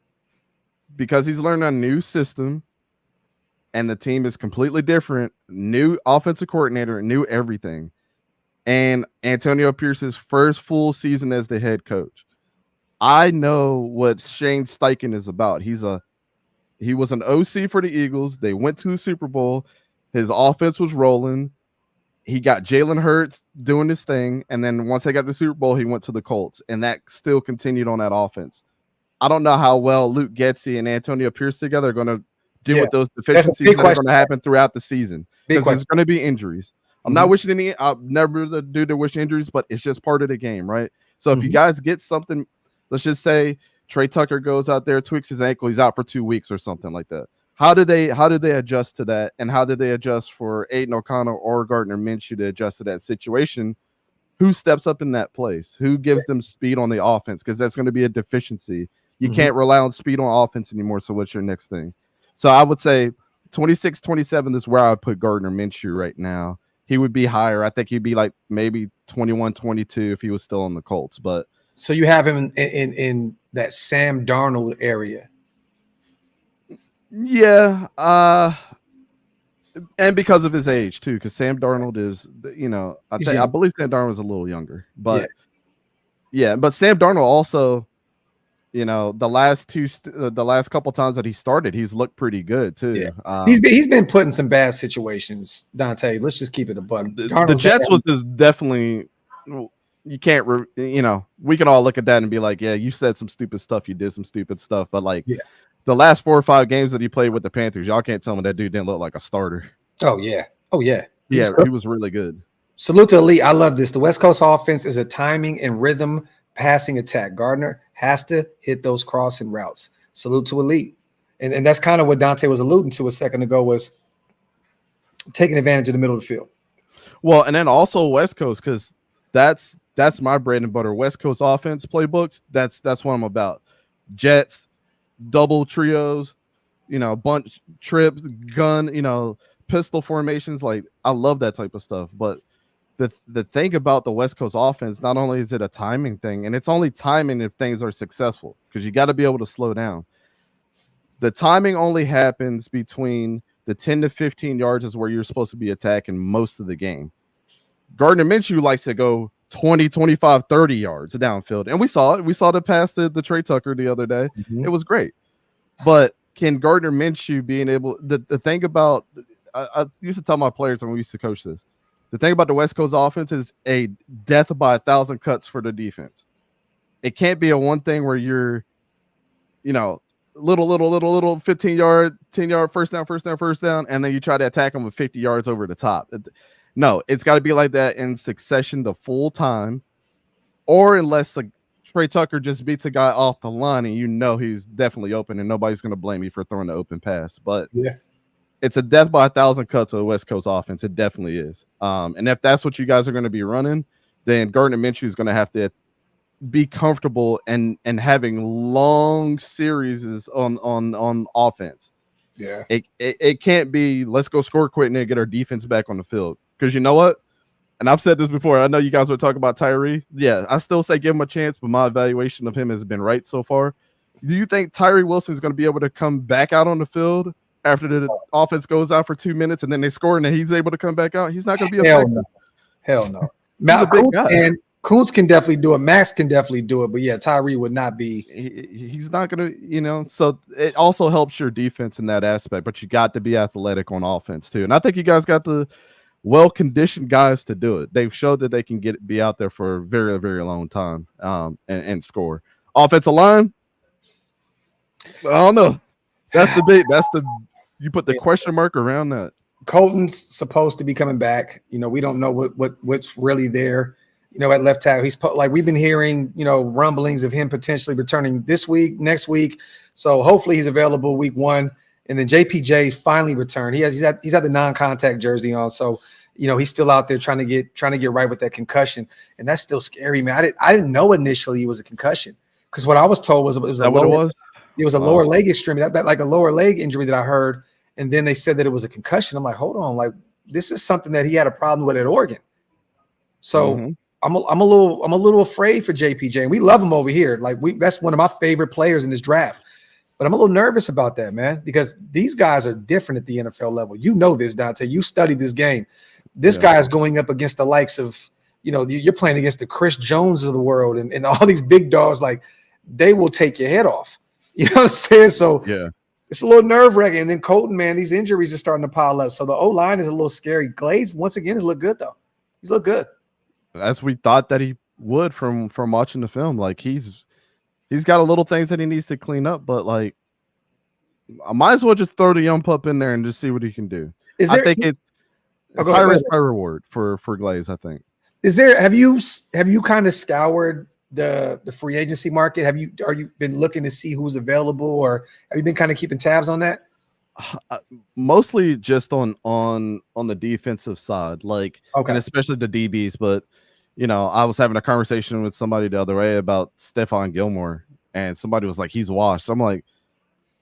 because he's learned a new system and the team is completely different. New offensive coordinator, new everything. And Antonio Pierce's first full season as the head coach. I know what Shane Steichen is about. He was an OC for the Eagles. They went to the Super Bowl. His offense was rolling. He got Jalen Hurts doing his thing. And then once they got to the Super Bowl, he went to the Colts. And that still continued on that offense. I don't know how well Luke Getsy and Antonio Pierce together are going to deal with those deficiencies that are going to happen throughout the season. Because there's going to be injuries. I'm not wishing any. I'll never do to wish injuries, but it's just part of the game, right? So if you guys get something, let's just say Trey Tucker goes out there, tweaks his ankle, he's out for 2 weeks or something like that. How did they adjust to that? And how did they adjust for Aiden O'Connell or Gardner Minshew to adjust to that situation? Who steps up in that place? Who gives them speed on the offense? Because that's going to be a deficiency. You can't rely on speed on offense anymore. So what's your next thing? So I would say 26, 27 is where I would put Gardner Minshew right now. He would be higher. I think he'd be like maybe 21, 22 if he was still on the Colts. But so you have him in that Sam Darnold area. Yeah. And because of his age too, because Sam Darnold is, I believe Sam Darnold was a little younger, but but Sam Darnold also, the last couple times that he started, he's looked pretty good too. Yeah. He's been put in some bad situations, Dante. Let's just keep it a buck. The Jets was just definitely. You can't, we can all look at that and be like, yeah, you said some stupid stuff. You did some stupid stuff. But the last 4 or 5 games that he played with the Panthers, y'all can't tell me that dude didn't look like a starter. Oh, yeah. He was really good. Salute to Elite. I love this. The West Coast offense is a timing and rhythm passing attack. Gardner has to hit those crossing routes. Salute to Elite. And that's kind of what Dante was alluding to a second ago, was taking advantage of the middle of the field. Well, and then also West Coast, because that's my bread and butter. West Coast offense playbooks. That's what I'm about. Jets, double trios, bunch trips, gun, pistol formations. Like, I love that type of stuff. But the thing about the West Coast offense, not only is it a timing thing, and it's only timing if things are successful, because you got to be able to slow down. The timing only happens between the 10 to 15 yards is where you're supposed to be attacking most of the game. Gardner Minshew likes to go 20, 25, 30 yards downfield. And we saw it. We saw the pass to the Trey Tucker the other day. It was great. But can Gardner Minshew being able – the thing about – I used to tell my players when we used to coach this. The thing about the West Coast offense is a death by 1,000 cuts for the defense. It can't be a one thing where you're, little 15-yard, 10-yard, first down, and then you try to attack them with 50 yards over the top. No, it's got to be like that in succession the full time, or unless Trey Tucker just beats a guy off the line and he's definitely open and nobody's going to blame you for throwing the open pass. But it's a death by 1,000 cuts of the West Coast offense. It definitely is. And if that's what you guys are going to be running, then Gardner Minshew is going to have to be comfortable and having long series on offense. Yeah, it can't be let's go score quick and then get our defense back on the field. Because you know what? And I've said this before. I know you guys were talking about Tyree. Yeah, I still say give him a chance, but my evaluation of him has been right so far. Do you think Tyree Wilson is going to be able to come back out on the field after the offense goes out for 2 minutes and then they score and then he's able to come back out? He's not going to be effective. Hell no. And Kuntz can definitely do it. Max can definitely do it. But yeah, Tyree would not be. He's not going to, so it also helps your defense in that aspect. But you got to be athletic on offense too. And I think you guys got the well-conditioned guys to do it. They've showed that they can be out there for a very, very long time and score. Offensive line, I don't know. That's the big. You put the question mark around that. Colton's supposed to be coming back. We don't know what's really there. At left tackle, he's like we've been hearing, rumblings of him potentially returning this week, next week. So hopefully he's available week 1. And then JPJ finally returned. He's had the non-contact jersey on, so he's still out there trying to get right with that concussion, and that's still scary, man. I didn't know initially it was a concussion because what I was told was it was a lower leg extremity, that like a lower leg injury that I heard, and then they said that it was a concussion. I'm like, hold on, like this is something that he had a problem with at Oregon. So I'm a little afraid for JPJ, and we love him over here. Like that's one of my favorite players in this draft. But I'm a little nervous about that, man, because these guys are different at the NFL level. You know this, Dante. You studied this game. This guy is going up against the likes of, you're playing against the Chris Jones of the world and all these big dogs. Like, they will take your head off. You know what I'm saying? So it's a little nerve-wracking. And then Colton, man, these injuries are starting to pile up. So the O-line is a little scary. Glaze, once again, has looked good, though. He's looked good. As we thought that he would from watching the film. Like, he's got a little things that he needs to clean up, but like I might as well just throw the young pup in there and just see what he can do. I think it's high risk, high reward for Glaze, I think. Have you kind of scoured the free agency market? Are you been looking to see who's available, or have you been kind of keeping tabs on that? Mostly just on the defensive side, like and especially the DBs, but I was having a conversation with somebody the other day about Stephon Gilmore, and somebody was like, he's washed. I'm like,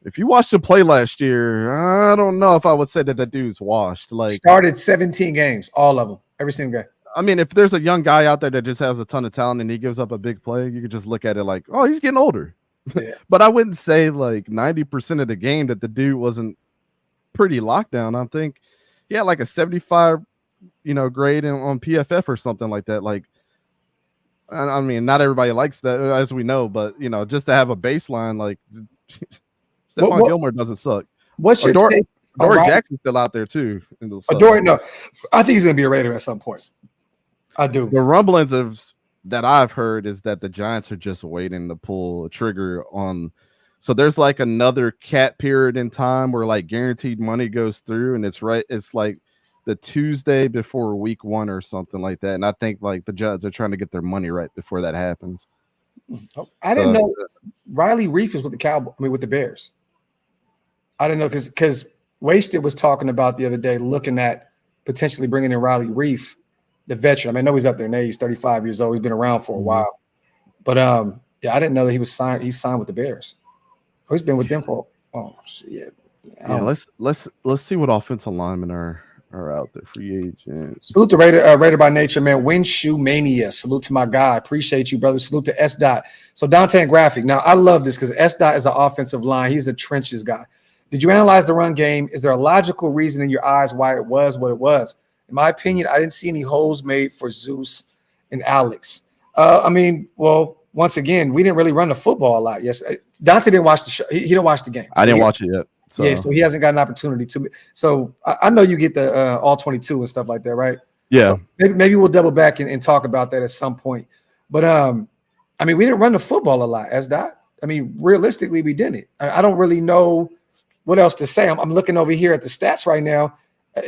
if you watched him play last year, I don't know if I would say that dude's washed. Like, started 17 games, all of them, every single game. I mean, if there's a young guy out there that just has a ton of talent and he gives up a big play, you could just look at it like, oh, he's getting older. Yeah. But I wouldn't say like 90% of the game that the dude wasn't pretty locked down. I think he had like a 75 grade on PFF or something like that. Like, I mean, not everybody likes that, as we know, but just to have a baseline, like Stephon Gilmore doesn't suck. What's your take? Dory Jackson's still out there too. Dory, no, I think he's gonna be a Raider at some point. I do. The rumblings that I've heard is that the Giants are just waiting to pull a trigger on. So there's like another cap period in time where like guaranteed money goes through, and it's like the Tuesday before week 1 or something like that. And I think like the Giants are trying to get their money right before that happens. I didn't know Riley Reef is with the Bears. I didn't know because Wasted was talking about the other day, looking at potentially bringing in Riley Reef, the veteran. I mean, I know he's up there in age, 35 years old. He's been around for a while. But I didn't know that he was signed. He's signed with the Bears. Oh, he's been with them for shit. Yeah, let's see what offensive linemen are out there, free agents. Salute to Raider by nature, man. Minshew mania. Salute to my guy. Appreciate you, brother. Salute to S. Dot. So Dante and Graphk. Now I love this because S. Dot is an offensive line. He's a trenches guy. Did you analyze the run game? Is there a logical reason in your eyes why it was what it was? In my opinion, I didn't see any holes made for Zeus and Alex. Once again, we didn't really run the football a lot. Yes, Dante didn't watch the show. He didn't watch the game. I didn't watch it yet. So he hasn't got an opportunity to. So I know you get the all 22 and stuff like that, right? Yeah. So maybe we'll double back and talk about that at some point. But we didn't run the football a lot. As that, realistically, we didn't. I don't really know what else to say. I'm looking over here at the stats right now.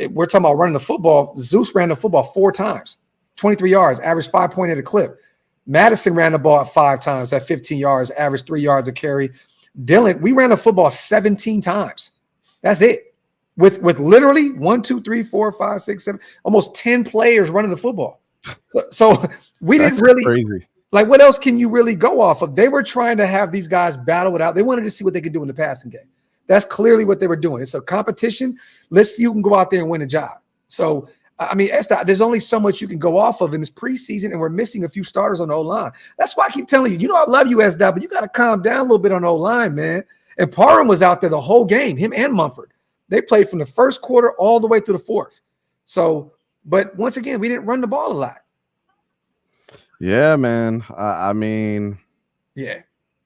We're talking about running the football. Zeus ran the football 4 times, 23 yards, average 5.8 a clip. Madison ran the ball 5 times at 15 yards, average 3 yards a carry. Dylan, we ran the football 17 times. That's it. With literally 1, 2, 3, 4, 5, 6, 7, almost 10 players running the football. So we didn't really crazy. Like, what else can you really go off of? They were trying to have these guys battle it out. They wanted to see what they could do in the passing game. That's clearly what they were doing. It's a competition. Let's see who can go out there and win a job. So, there's only so much you can go off of in this preseason, and we're missing a few starters on the O-line. That's why I keep telling you, I love you, S-Dot, but you got to calm down a little bit on the O-line, man. And Parham was out there the whole game, him and Mumford. They played from the first quarter all the way through the fourth. So, but once again, we didn't run the ball a lot. Yeah, man. Yeah,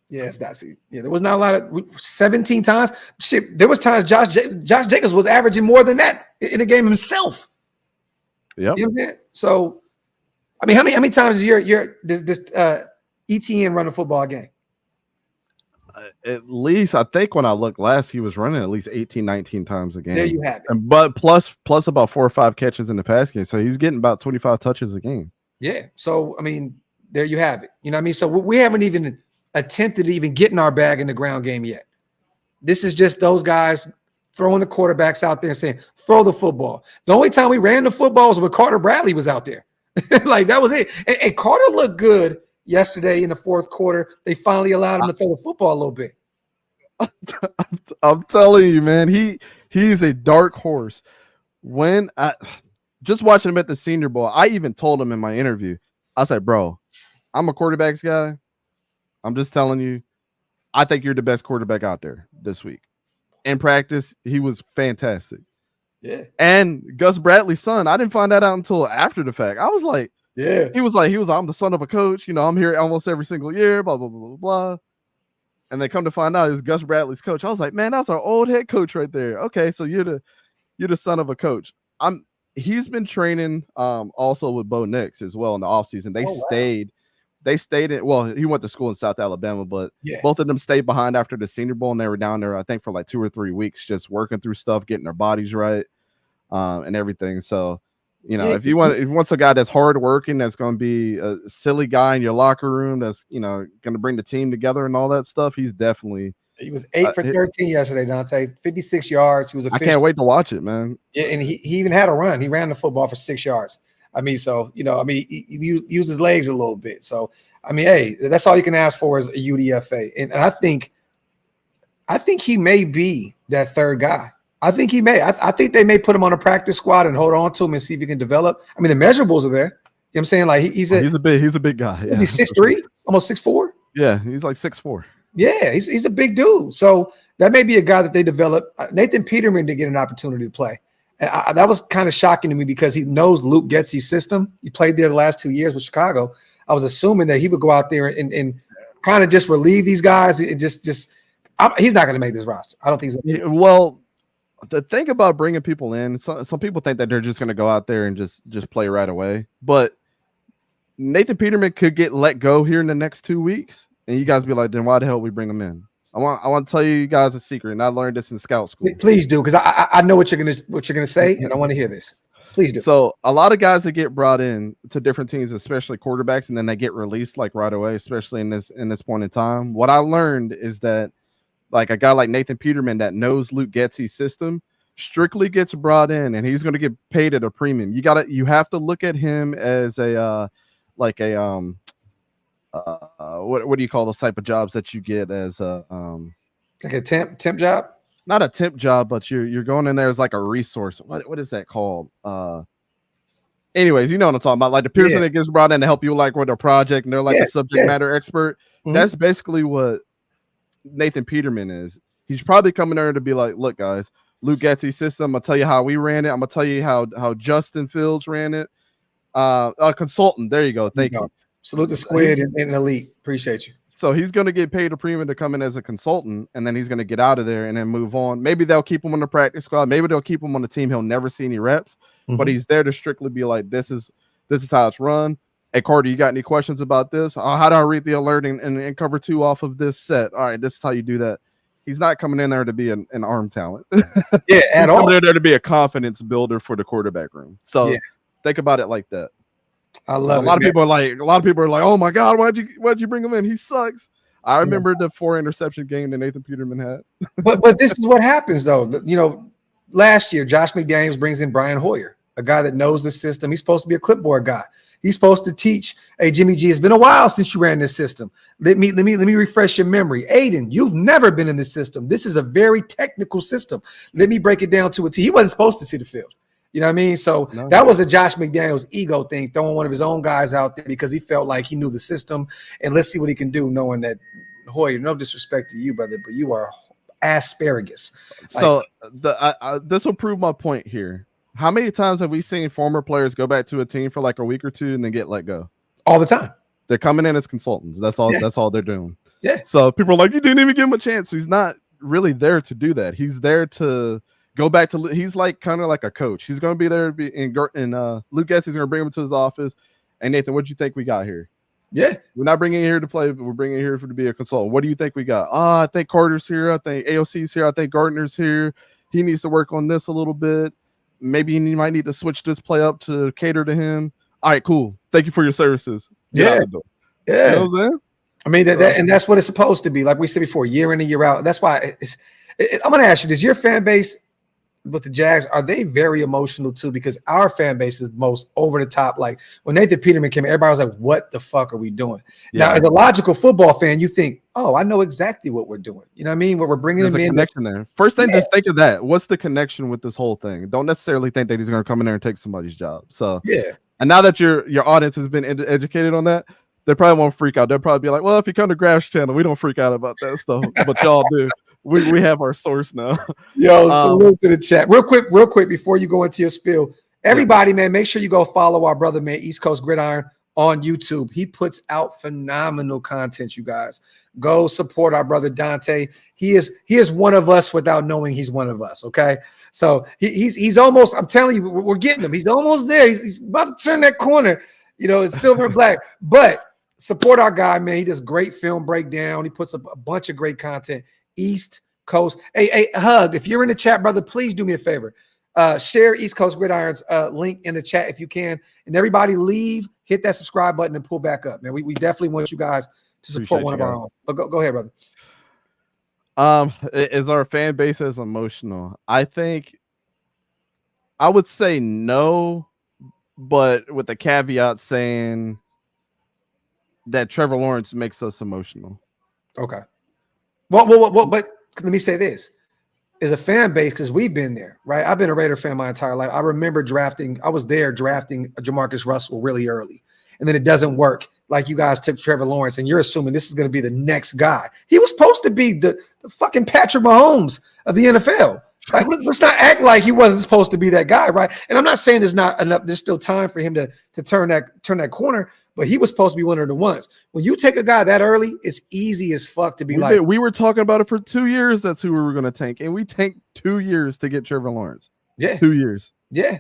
that's it. Yeah, there was not a lot of 17 times. Shit, there was times Josh Jacobs was averaging more than that in the game himself. Yep. You know what I'm saying? So, I mean, how many times is this ETN run a football game? At least I think when I looked last, he was running at least 18, 19 times a game. There you have it. But plus about 4 or 5 catches in the pass game. So he's getting about 25 touches a game. Yeah. So, I mean, there you have it. You know what I mean? So we haven't even attempted to even get in our bag in the ground game yet. This is just those guys throwing the quarterbacks out there and saying, throw the football. The only time we ran the football was when Carter Bradley was out there. Like, that was it. And Carter looked good yesterday in the fourth quarter. They finally allowed him to throw the football a little bit. I'm telling you, man, he's a dark horse. When I just watching him at the Senior Bowl, I even told him in my interview, I said, bro, I'm a quarterbacks guy. I'm just telling you, I think you're the best quarterback out there this week. In practice, he was fantastic. Yeah. And Gus Bradley's son, I didn't find that out until after the fact. I was like, yeah. He was like, I'm the son of a coach. You know, I'm here almost every single year, blah, blah, blah, blah, blah. And they come to find out it was Gus Bradley's coach. I was like, man, that's our old head coach right there. Okay, so you're the son of a coach. He's been training also with Bo Nix as well in the offseason. They stayed in, well, he went to school in South Alabama, but both of them stayed behind after the Senior Bowl, and they were down there, I think, for like 2 or 3 weeks, just working through stuff, getting their bodies right, and everything. So, you know, if you want a guy that's hardworking, that's going to be a silly guy in your locker room, that's, you know, going to bring the team together and all that stuff, he's definitely. He was 8 for 13 yesterday, Dante. 56 yards. He was. I can't wait to watch it, man. Yeah, and he even had a run. He ran the football for 6 yards. I mean, so, you know, I mean, he used his legs a little bit. So, I mean, hey, that's all you can ask for is a UDFA. And I think he may be that third guy. I think he may. I think they may put him on a practice squad and hold on to him and see if he can develop. I mean, the measurables are there. You know what I'm saying? Like he's a big guy. Yeah. He's 6'3", almost 6'4". Yeah, he's like 6'4". Yeah, he's a big dude. So that may be a guy that they develop. Nathan Peterman did get an opportunity to play. And that was kind of shocking to me because he knows Luke Getsy's system. He played there the last 2 years with Chicago. I was assuming that he would go out there and kind of just relieve these guys and just he's not going to make this roster. I don't think he's well. The thing about bringing people in, some people think that they're just going to go out there and just play right away. But Nathan Peterman could get let go here in the next 2 weeks, and you guys be like, then why the hell we bring him in? I want to tell you guys a secret, and I learned this in scout school. Please do, because I know what you're gonna say, and I want to hear this. Please do. So a lot of guys that get brought in to different teams, especially quarterbacks, and then they get released like right away, especially in this point in time. What I learned is that like a guy like Nathan Peterman that knows Luke Getsy's system strictly gets brought in, and he's going to get paid at a premium. You have to look at him as a what do you call those type of jobs that you get as a like a temp job? Not a temp job, but you're going in there as like a resource. What is that called? Anyways, you know what I'm talking about. Like the person that gets brought in to help you like with a project, and they're like a subject matter expert. Mm-hmm. That's basically what Nathan Peterman is. He's probably coming there to be like, look, guys, Luke Getsy's system. I'm gonna tell you how we ran it. I'm gonna tell you how Justin Fields ran it. A consultant. There you go. Thank you. Salute the squid and elite. Appreciate you. So he's going to get paid a premium to come in as a consultant, and then he's going to get out of there and then move on. Maybe they'll keep him on the practice squad. Maybe they'll keep him on the team. He'll never see any reps, but he's there to strictly be like, this is how it's run. Hey, Carter, you got any questions about this? How do I read the alert and cover 2 off of this set? All right, this is how you do that. He's not coming in there to be an arm talent. Yeah, at all. He's there to be a confidence builder for the quarterback room. So think about it like that. I love it. A lot of people are like, oh my God, why'd you bring him in? He sucks. I remember the 4 interception game that Nathan Peterman had. but this is what happens though. You know, last year Josh McDaniels brings in Brian Hoyer, a guy that knows the system. He's supposed to be a clipboard guy. He's supposed to teach. Hey, Jimmy G, it's been a while since you ran this system. Let me refresh your memory. Aiden, you've never been in this system. This is a very technical system. Let me break it down to a T. He wasn't supposed to see the field. You know what I mean? So that was a Josh McDaniels ego thing, throwing one of his own guys out there because he felt like he knew the system. And let's see what he can do, knowing that, Hoyer, no disrespect to you, brother, but you are asparagus. So this will prove my point here. How many times have we seen former players go back to a team for like a week or 2 and then get let go? All the time. They're coming in as consultants. That's all. That's all they're doing. Yeah. So people are like, you didn't even give him a chance. He's not really there to do that. He's there to Go back to he's like kind of like a coach. He's going to be there and Luke Getsy's going to bring him to his office. Hey Nathan, what do you think we got here? Yeah, we're not bringing you here to play, but we're bringing you here to be a consultant. What do you think we got? I think Carter's here. I think AOC's here. I think Gardner's here. He needs to work on this a little bit. Maybe he might need to switch this play up to cater to him. All right, cool. Thank you for your services. Yeah. You know what I'm saying? I mean, and that's what it's supposed to be. Like we said before, year in and year out. That's why I'm going to ask you, does your fan base with the Jags, are they very emotional too? Because our fan base is most over the top. Like when Nathan Peterman came in, everybody was like, what the fuck are we doing? Yeah. Now, as a logical football fan, you think, oh, I know exactly what we're doing. You know what I mean? What we're bringing There's him a in. Connection there. First thing, just think of that. What's the connection with this whole thing? Don't necessarily think that he's going to come in there and take somebody's job. So, yeah. And now that your audience has been educated on that, they probably won't freak out. They'll probably be like, well, if you come to Graph's channel, we don't freak out about that stuff, but y'all do. We have our source now. Yo, salute to the chat. Real quick, before you go into your spiel, everybody, man, make sure you go follow our brother, man, East Coast Gridiron on YouTube. He puts out phenomenal content, you guys. Go support our brother Dante. He is one of us without knowing he's one of us, okay? So he's almost, I'm telling you, we're getting him. He's almost there. He's about to turn that corner. You know, it's silver and black. But support our guy, man. He does great film breakdown. He puts up a bunch of great content. East Coast. Hey, Hug, if you're in the chat, brother, please do me a favor. Share East Coast Gridiron's link in the chat if you can. And everybody leave, hit that subscribe button and pull back up. Man, we definitely want you guys to support one of our own. But go ahead, brother. Is our fan base as emotional? I think I would say no, but with the caveat saying that Trevor Lawrence makes us emotional. Okay. Well, but let me say this. As a fan base, because we've been there, right? I've been a Raider fan my entire life. I remember I was there drafting Jamarcus Russell really early. And then it doesn't work. Like you guys took Trevor Lawrence, and you're assuming this is going to be the next guy. He was supposed to be the fucking Patrick Mahomes of the NFL. Like, let's not act like he wasn't supposed to be that guy, right? And I'm not saying there's not enough. There's still time for him to turn that corner. But he was supposed to be one of the ones. When you take a guy that early, it's easy as fuck to be we were talking about it for 2 years. That's who we were going to tank. And we tanked 2 years to get Trevor Lawrence. Yeah. 2 years. Yeah.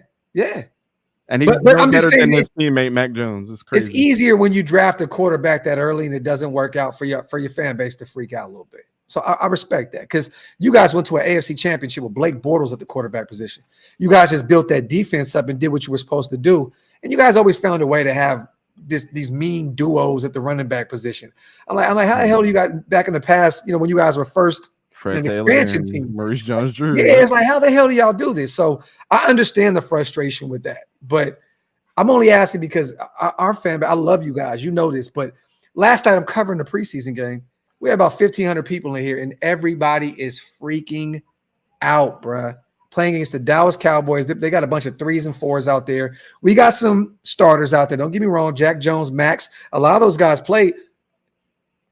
And he's better than his teammate, Mac Jones. It's crazy. It's easier when you draft a quarterback that early and it doesn't work out for your fan base to freak out a little bit. So I respect that because you guys went to an AFC championship with Blake Bortles at the quarterback position. You guys just built that defense up and did what you were supposed to do. And you guys always found a way to have these mean duos at the running back position. I'm like, how the hell do you guys back in the past, when you guys were first an expansion team? Maurice Jones-Drew. Yeah, it's like, how the hell do y'all do this? So I understand the frustration with that. But I'm only asking because our fan base, I love you guys. You know this. But last night I'm covering the preseason game. We had about 1,500 people in here, and everybody is freaking out, bruh. Playing against the Dallas Cowboys. They got a bunch of 3s and 4s out there. We got some starters out there. Don't get me wrong. Jack Jones, Max, a lot of those guys played.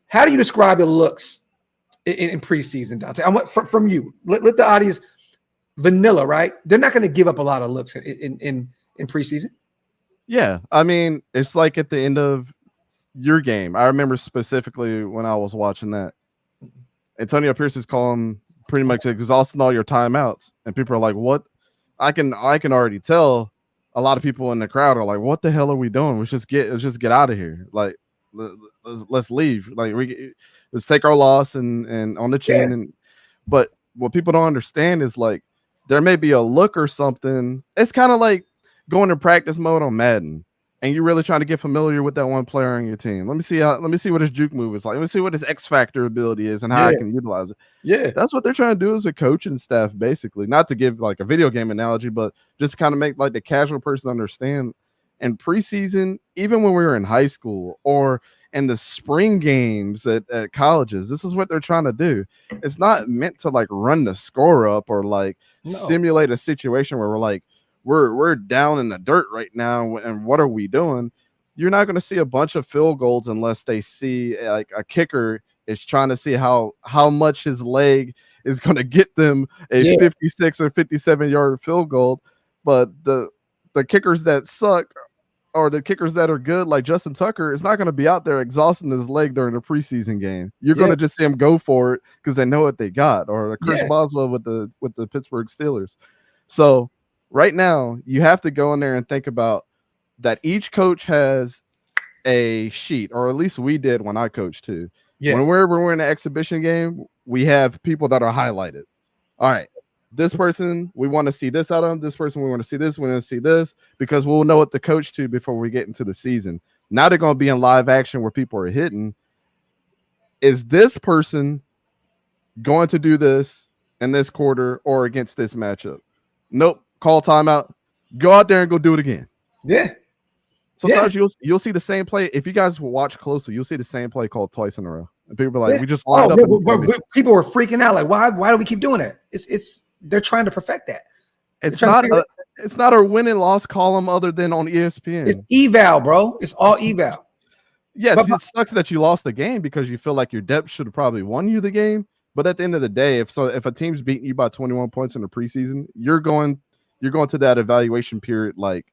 How do you describe the looks in preseason, Dante? I want from you. Let the audience vanilla, right? They're not going to give up a lot of looks in preseason. Yeah. I mean, it's like at the end of your game. I remember specifically when I was watching that. Antonio Pierce is calling pretty much exhausting all your timeouts, and people are like, what? I can already tell a lot of people in the crowd are like, what the hell are we doing? Let's just get out of here. Like, let's leave. Like, let's take our loss and on the chin. Yeah. But what people don't understand is like there may be a look or something. It's kind of like going in practice mode on Madden. And you're really trying to get familiar with that one player on your team. Let me see what his juke move is like. Let me see what his X factor ability is and how I can utilize it. Yeah, that's what they're trying to do as a coaching staff, basically. Not to give like a video game analogy, but just kind of make like the casual person understand. And preseason, even when we were in high school or in the spring games at colleges, this is what they're trying to do. It's not meant to like run the score up or like simulate a situation where we're like, we're down in the dirt right now, and what are we doing? You're not going to see a bunch of field goals unless they see like a kicker is trying to see how much his leg is going to get them a 56 or 57 yard field goal. But the kickers that suck or the kickers that are good, like Justin Tucker, is not going to be out there exhausting his leg during the preseason game. You're going to just see him go for it because they know what they got. Or Chris Boswell with the Pittsburgh Steelers. So right now, you have to go in there and think about that each coach has a sheet, or at least we did when I coached too. Yeah. Whenever we're in an exhibition game, we have people that are highlighted. All right. This person, we want to see this out of them. This person, we want to see this. We want to see this because we'll know what to coach to before we get into the season. Now they're going to be in live action where people are hitting. Is this person going to do this in this quarter or against this matchup? Nope. Call timeout. Go out there and go do it again. Yeah. Sometimes you'll see the same play. If you guys will watch closely, you'll see the same play called twice in a row. And people are like, we just lined up. People were freaking out. Like, why do we keep doing that? They're trying to perfect that. It's not a win and loss column other than on ESPN. It's eval, bro. It's all eval. Yes, it sucks that you lost the game because you feel like your depth should have probably won you the game. But at the end of the day, if a team's beating you by 21 points in the preseason, you're going to that evaluation period like,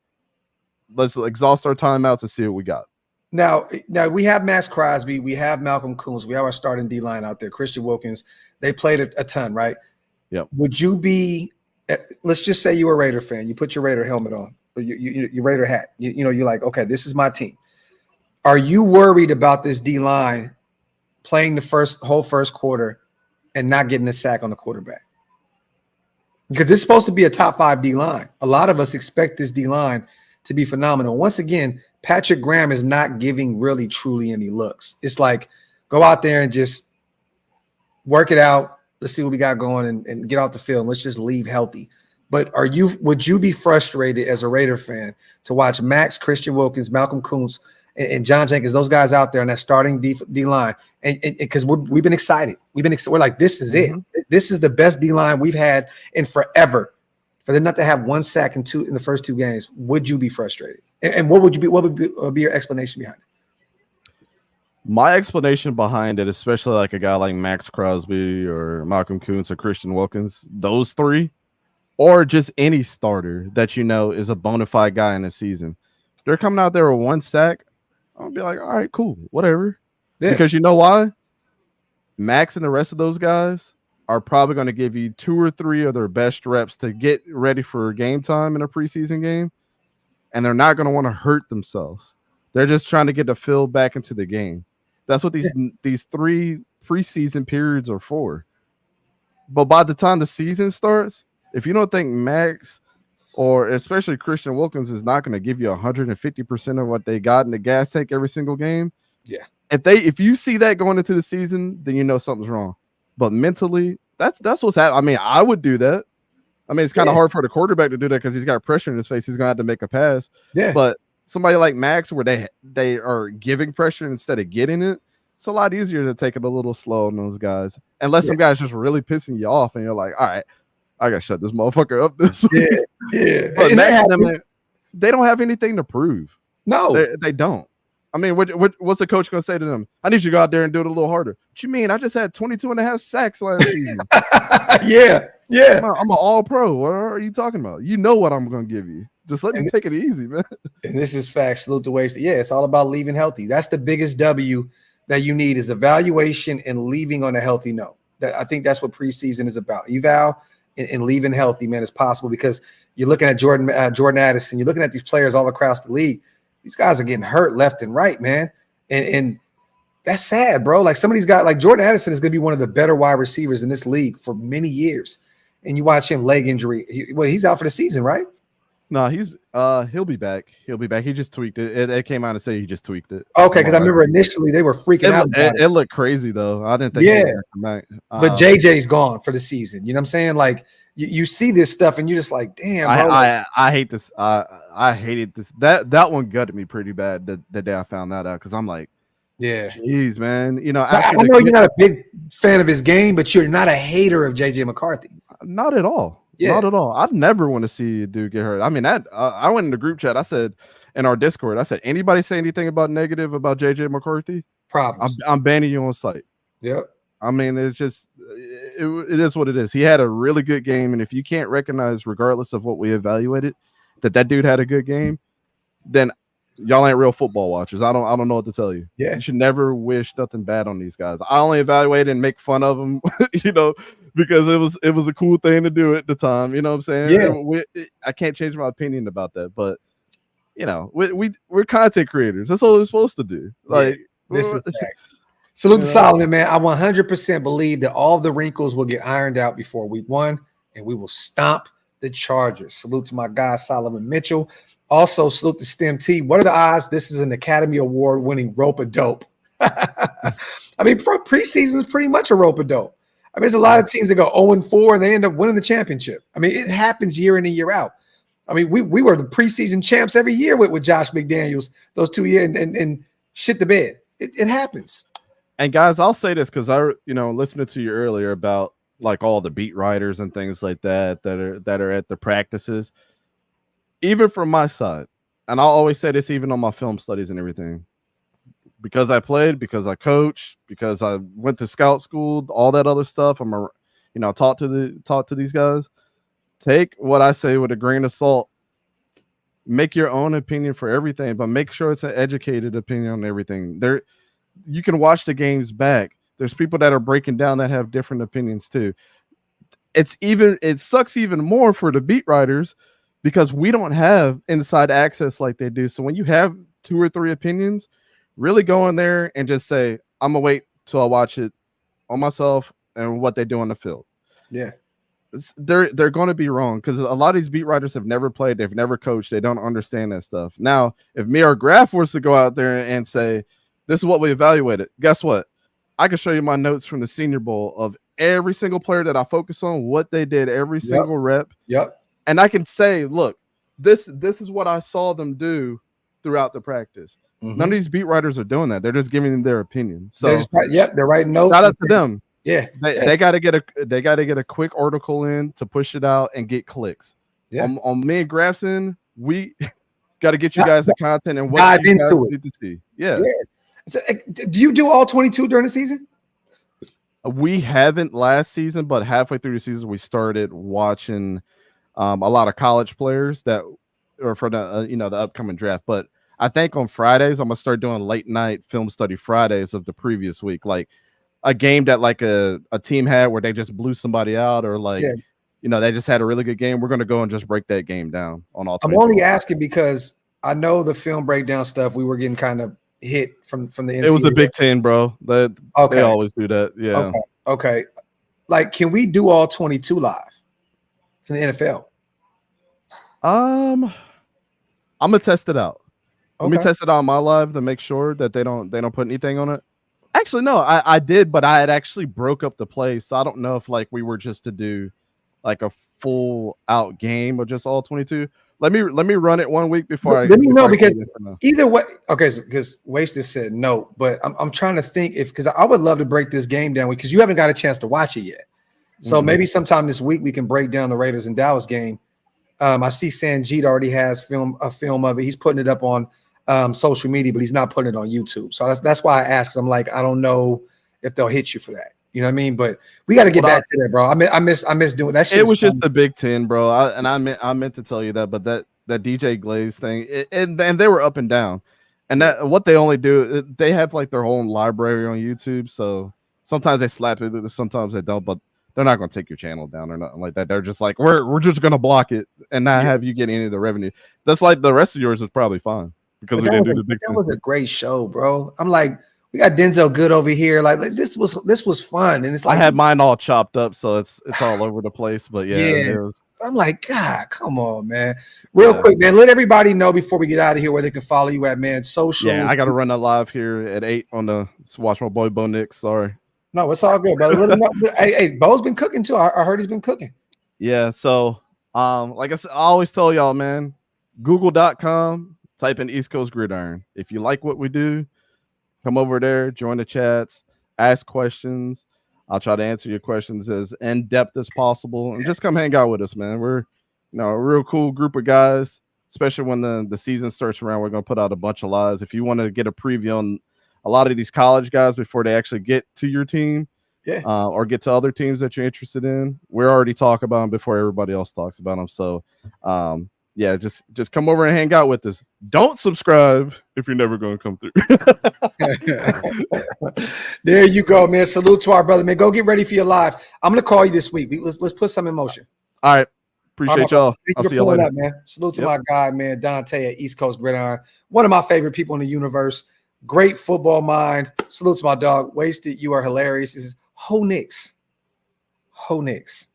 let's exhaust our timeouts and see what we got. Now we have Max Crosby, we have Malcolm Koonce, we have our starting D line out there. Christian Wilkins, they played a ton, right? Yeah. Would you be? Let's just say you were a Raider fan. You put your Raider helmet on, or your Raider hat. You're like, okay, this is my team. Are you worried about this D line playing the whole first quarter and not getting a sack on the quarterback? Because this is supposed to be a top 5 D line. A lot of us expect this D line to be phenomenal. Once again, Patrick Graham is not giving really truly any looks. It's like, go out there and just work it out. Let's see what we got going and get out the field. Let's just leave healthy. But would you be frustrated as a Raider fan to watch Max, Christian Wilkins, Malcolm Koonce, and John Jenkins, those guys out there on that starting D line? And because we've been excited. We're like, this is it. This is the best D line we've had in forever. For them not to have one sack in the first 2 games, would you be frustrated? And what would be your explanation behind it? My explanation behind it, especially like a guy like Max Crosby or Malcolm Koonce or Christian Wilkins, those 3, or just any starter that is a bona fide guy in the season, they're coming out there with 1 sack. I'll be like, all right, cool, whatever. Yeah. Because you know why? Max and the rest of those guys are probably going to give you 2 or 3 of their best reps to get ready for game time in a preseason game, and they're not going to want to hurt themselves. They're just trying to get the feel back into the game. That's what these 3 preseason periods are for. But by the time the season starts, if you don't think Max or especially Christian Wilkins is not going to give you 150% of what they got in the gas tank every single game, if you see that going into the season, then you know something's wrong. But mentally, that's what's happening. I mean, I would do that. I mean, it's kind of hard for the quarterback to do that because he's got pressure in his face. He's going to have to make a pass. Yeah. But somebody like Max, where they are giving pressure instead of getting it, it's a lot easier to take it a little slow on those guys. Unless some guys just really pissing you off and you're like, all right, I got to shut this motherfucker up this week. Yeah. But Max, they don't have anything to prove. No. They don't. I mean, what's the coach going to say to them? I need you to go out there and do it a little harder. What you mean? I just had 22.5 sacks last season. Yeah. I'm an all-pro. What are you talking about? You know what I'm going to give you. Just let me take it easy, man. And this is facts. Salute the waste. Yeah, it's all about leaving healthy. That's the biggest W that you need is evaluation and leaving on a healthy note. I think that's what preseason is about. Eval and leaving healthy, man, is possible because you're looking at Jordan Addison. You're looking at these players all across the league. These guys are getting hurt left and right, man. And that's sad, bro. Like some of these guys, like Jordan Addison is going to be one of the better wide receivers in this league for many years. And you watch him, leg injury. He's out for the season, right? No, he'll be back. He'll be back. He just tweaked it. It came out to say he just tweaked it. Okay, because I remember initially they were freaking out. It looked crazy though. I didn't think. Yeah, but JJ's gone for the season. You know what I'm saying? Like you see this stuff and you're just like, damn. Bro, I hate this. I hated this. That one gutted me pretty bad the day I found that out because I'm like, yeah, jeez, man. You know, I know you're not a big fan of his game, but you're not a hater of JJ McCarthy. Not at all. Yeah. Not at all. I'd never want to see a dude get hurt. I mean, I went in the group chat. I said in our Discord, I said, anybody say anything negative about JJ McCarthy? Problems. I'm banning you on site. Yep. I mean, it's just it is what it is. He had a really good game, and if you can't recognize, regardless of what we evaluated, that dude had a good game, then y'all ain't real football watchers. I don't know what to tell you. Yeah. You should never wish nothing bad on these guys. I only evaluate and make fun of them, because it was a cool thing to do at the time. You know what I'm saying? Yeah. I can't change my opinion about that, but we're content creators. That's what we're supposed to do. Like, this is facts. Salute to Solomon, man. I 100% believe that all the wrinkles will get ironed out before week 1, and we will stomp the Chargers. Salute to my guy, Solomon Mitchell. Also, salute to Stem T. What are the odds this is an Academy Award winning rope-a-dope? I mean, preseason is pretty much a rope-a-dope. I mean, there's a lot of teams that go 0-4 and they end up winning the championship. I mean, it happens year in and year out. I mean, we were the preseason champs every year with Josh McDaniels those 2 years and shit the bed. It happens. And guys, I'll say this because listening to you earlier about like all the beat writers and things like that are at the practices. Even from my side, and I'll always say this even on my film studies and everything, because I played, because I coached, because I went to scout school, all that other stuff. Taught to these guys. Take what I say with a grain of salt. Make your own opinion for everything, but make sure it's an educated opinion on everything. You can watch the games back. There's people that are breaking down that have different opinions too. It sucks even more for the beat writers because we don't have inside access like they do. So when you have 2 or 3 opinions, really go in there and just say, I'm gonna wait till I watch it on myself and what they do on the field. Yeah. They're going to be wrong because a lot of these beat writers have never played, they've never coached, they don't understand that stuff. Now, if me or Graphk was to go out there and say, this is what we evaluated, guess what? I can show you my notes from the Senior Bowl of every single player that I focus on, what they did, every single rep. Yep. And I can say, look, this is what I saw them do throughout the practice. Mm-hmm. None of these beat writers are doing that. They're just giving them their opinion. So they're writing notes. Shout out to them. Yeah. They got to get a quick article in to push it out and get clicks. Yeah. On me and Graphk, we got to get you guys the content and what you guys need to see. Yeah. So, do you do all 22 during the season? We haven't last season, but halfway through the season, we started watching a lot of college players that are for the the upcoming draft. But I think on Fridays, I'm gonna start doing late night film study Fridays of the previous week, like a game that like a team had where they just blew somebody out, or like they just had a really good game. We're gonna go and just break that game down on all. I'm only asking because I know the film breakdown stuff. We were getting kind of hit from the NCAA. It was the Big Ten, bro. They always do that. Yeah. Okay. Like, can we do all 22 live from the NFL? I'm gonna test it out. Let me test it out on my live to make sure that they don't put anything on it. Actually, no, I did, but I had actually broke up the play, so I don't know if like we were just to do like a full out game or just all 22. Let me run it 1 week before let me know, because either way, because Wasted said no, but I'm trying to think because I would love to break this game down because you haven't got a chance to watch it yet. So maybe sometime this week we can break down the Raiders and Dallas game. I see Sanjit already has a film of it. He's putting it up on social media, but he's not putting it on YouTube. So that's why I asked. I'm like, I don't know if they'll hit you for that. You know what I mean? But we got to get back to that, bro. I miss doing that shit. It was just the Big Ten, bro. I meant to tell you that, but that DJ Glaze thing, and they were up and down, and that what they only do, they have like their whole library on YouTube. So sometimes they slap it, sometimes they don't, but they're not going to take your channel down or nothing like that. They're just like, we're just going to block it and not have you get any of the revenue. That's like the rest of yours is probably fine because we didn't do the Big Ten. That was a great show, bro. I'm like, we got Denzel Good over here. Like this was fun, and it's like I had mine all chopped up, so it's all over the place. But it was. I'm like, God, come on, man. Real quick, man. Let everybody know before we get out of here where they can follow you at, man. Social. Yeah, I got to run that live here at 8 on the watch my boy Bo Nix. Sorry. No, it's all good, brother. Let him know. Hey, Bo's been cooking too. I heard he's been cooking. Yeah. So, like I said, I always tell y'all, man, Google.com, type in East Coast Gridiron. If you like what we do, come over there, join the chats, ask questions. I'll try to answer your questions as in-depth as possible, and just come hang out with us, man. We're, a real cool group of guys, especially when the season starts around. We're going to put out a bunch of lives. If you want to get a preview on a lot of these college guys before they actually get to your team, or get to other teams that you're interested in, we're already talking about them before everybody else talks about them. So, yeah, just come over and hang out with us. Don't subscribe if you're never going to come through. There you go, man. Salute to our brother, man. Go get ready for your live. I'm gonna call you this week. Let's put some in motion. All right. Appreciate y'all. I'll see you later. Up, man. Salute to my guy, man, Dante at East Coast Gridiron. One of my favorite people in the universe. Great football mind. Salute to my dog. Wasted. You are hilarious. This is Ho Knicks. Ho Knicks.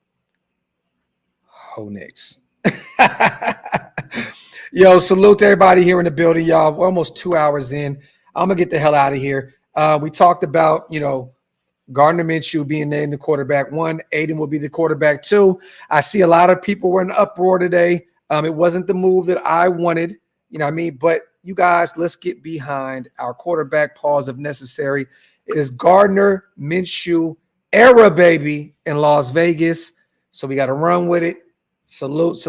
Ho Knicks. Yo, salute to everybody here in the building, y'all. We're almost 2 hours in. I'm gonna get the hell out of here. We talked about, Gardner Minshew being named the quarterback 1. Aiden will be the quarterback 2. I see a lot of people were in an uproar today. It wasn't the move that I wanted, but you guys, let's get behind our quarterback. Pause if necessary. It is Gardner Minshew era, baby, in Las Vegas. So we got to run with it. Salute.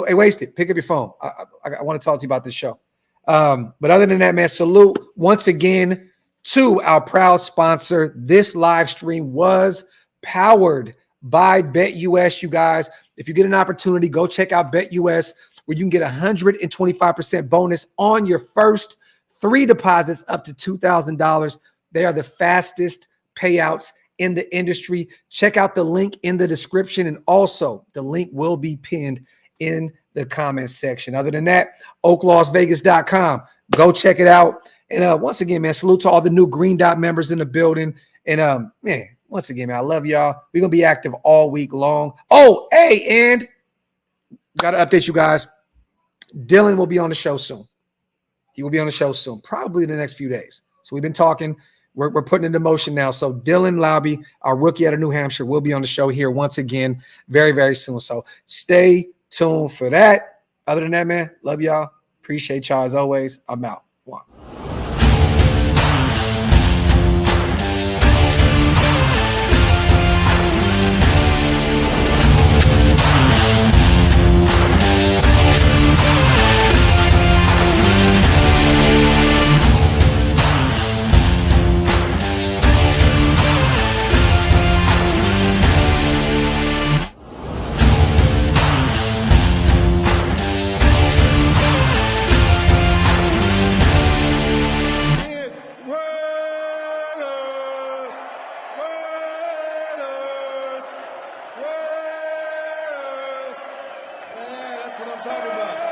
Hey, Wasted, pick up your phone. I want to talk to you about this show. But other than that, man, salute once again to our proud sponsor. This live stream was powered by BetUS, you guys. If you get an opportunity, go check out BetUS, where you can get 125% bonus on your first 3 deposits up to $2,000. They are the fastest payouts in the industry. Check out the link in the description, and also the link will be pinned in the comments section. Other than that, OakLosVegas.com. Go check it out. And once again, man, salute to all the new Green Dot members in the building. And man, once again, man, I love y'all. We're gonna be active all week long. Oh, hey, and gotta update you guys. Dylan will be on the show soon. He will be on the show soon, probably in the next few days. So we've been talking. We're putting it into motion now. So Dylan Lauby, our rookie out of New Hampshire, will be on the show here once again very, very soon. So stay tuned for that. Other than that, man, love y'all. Appreciate y'all as always. I'm out. One. That's what I'm talking about.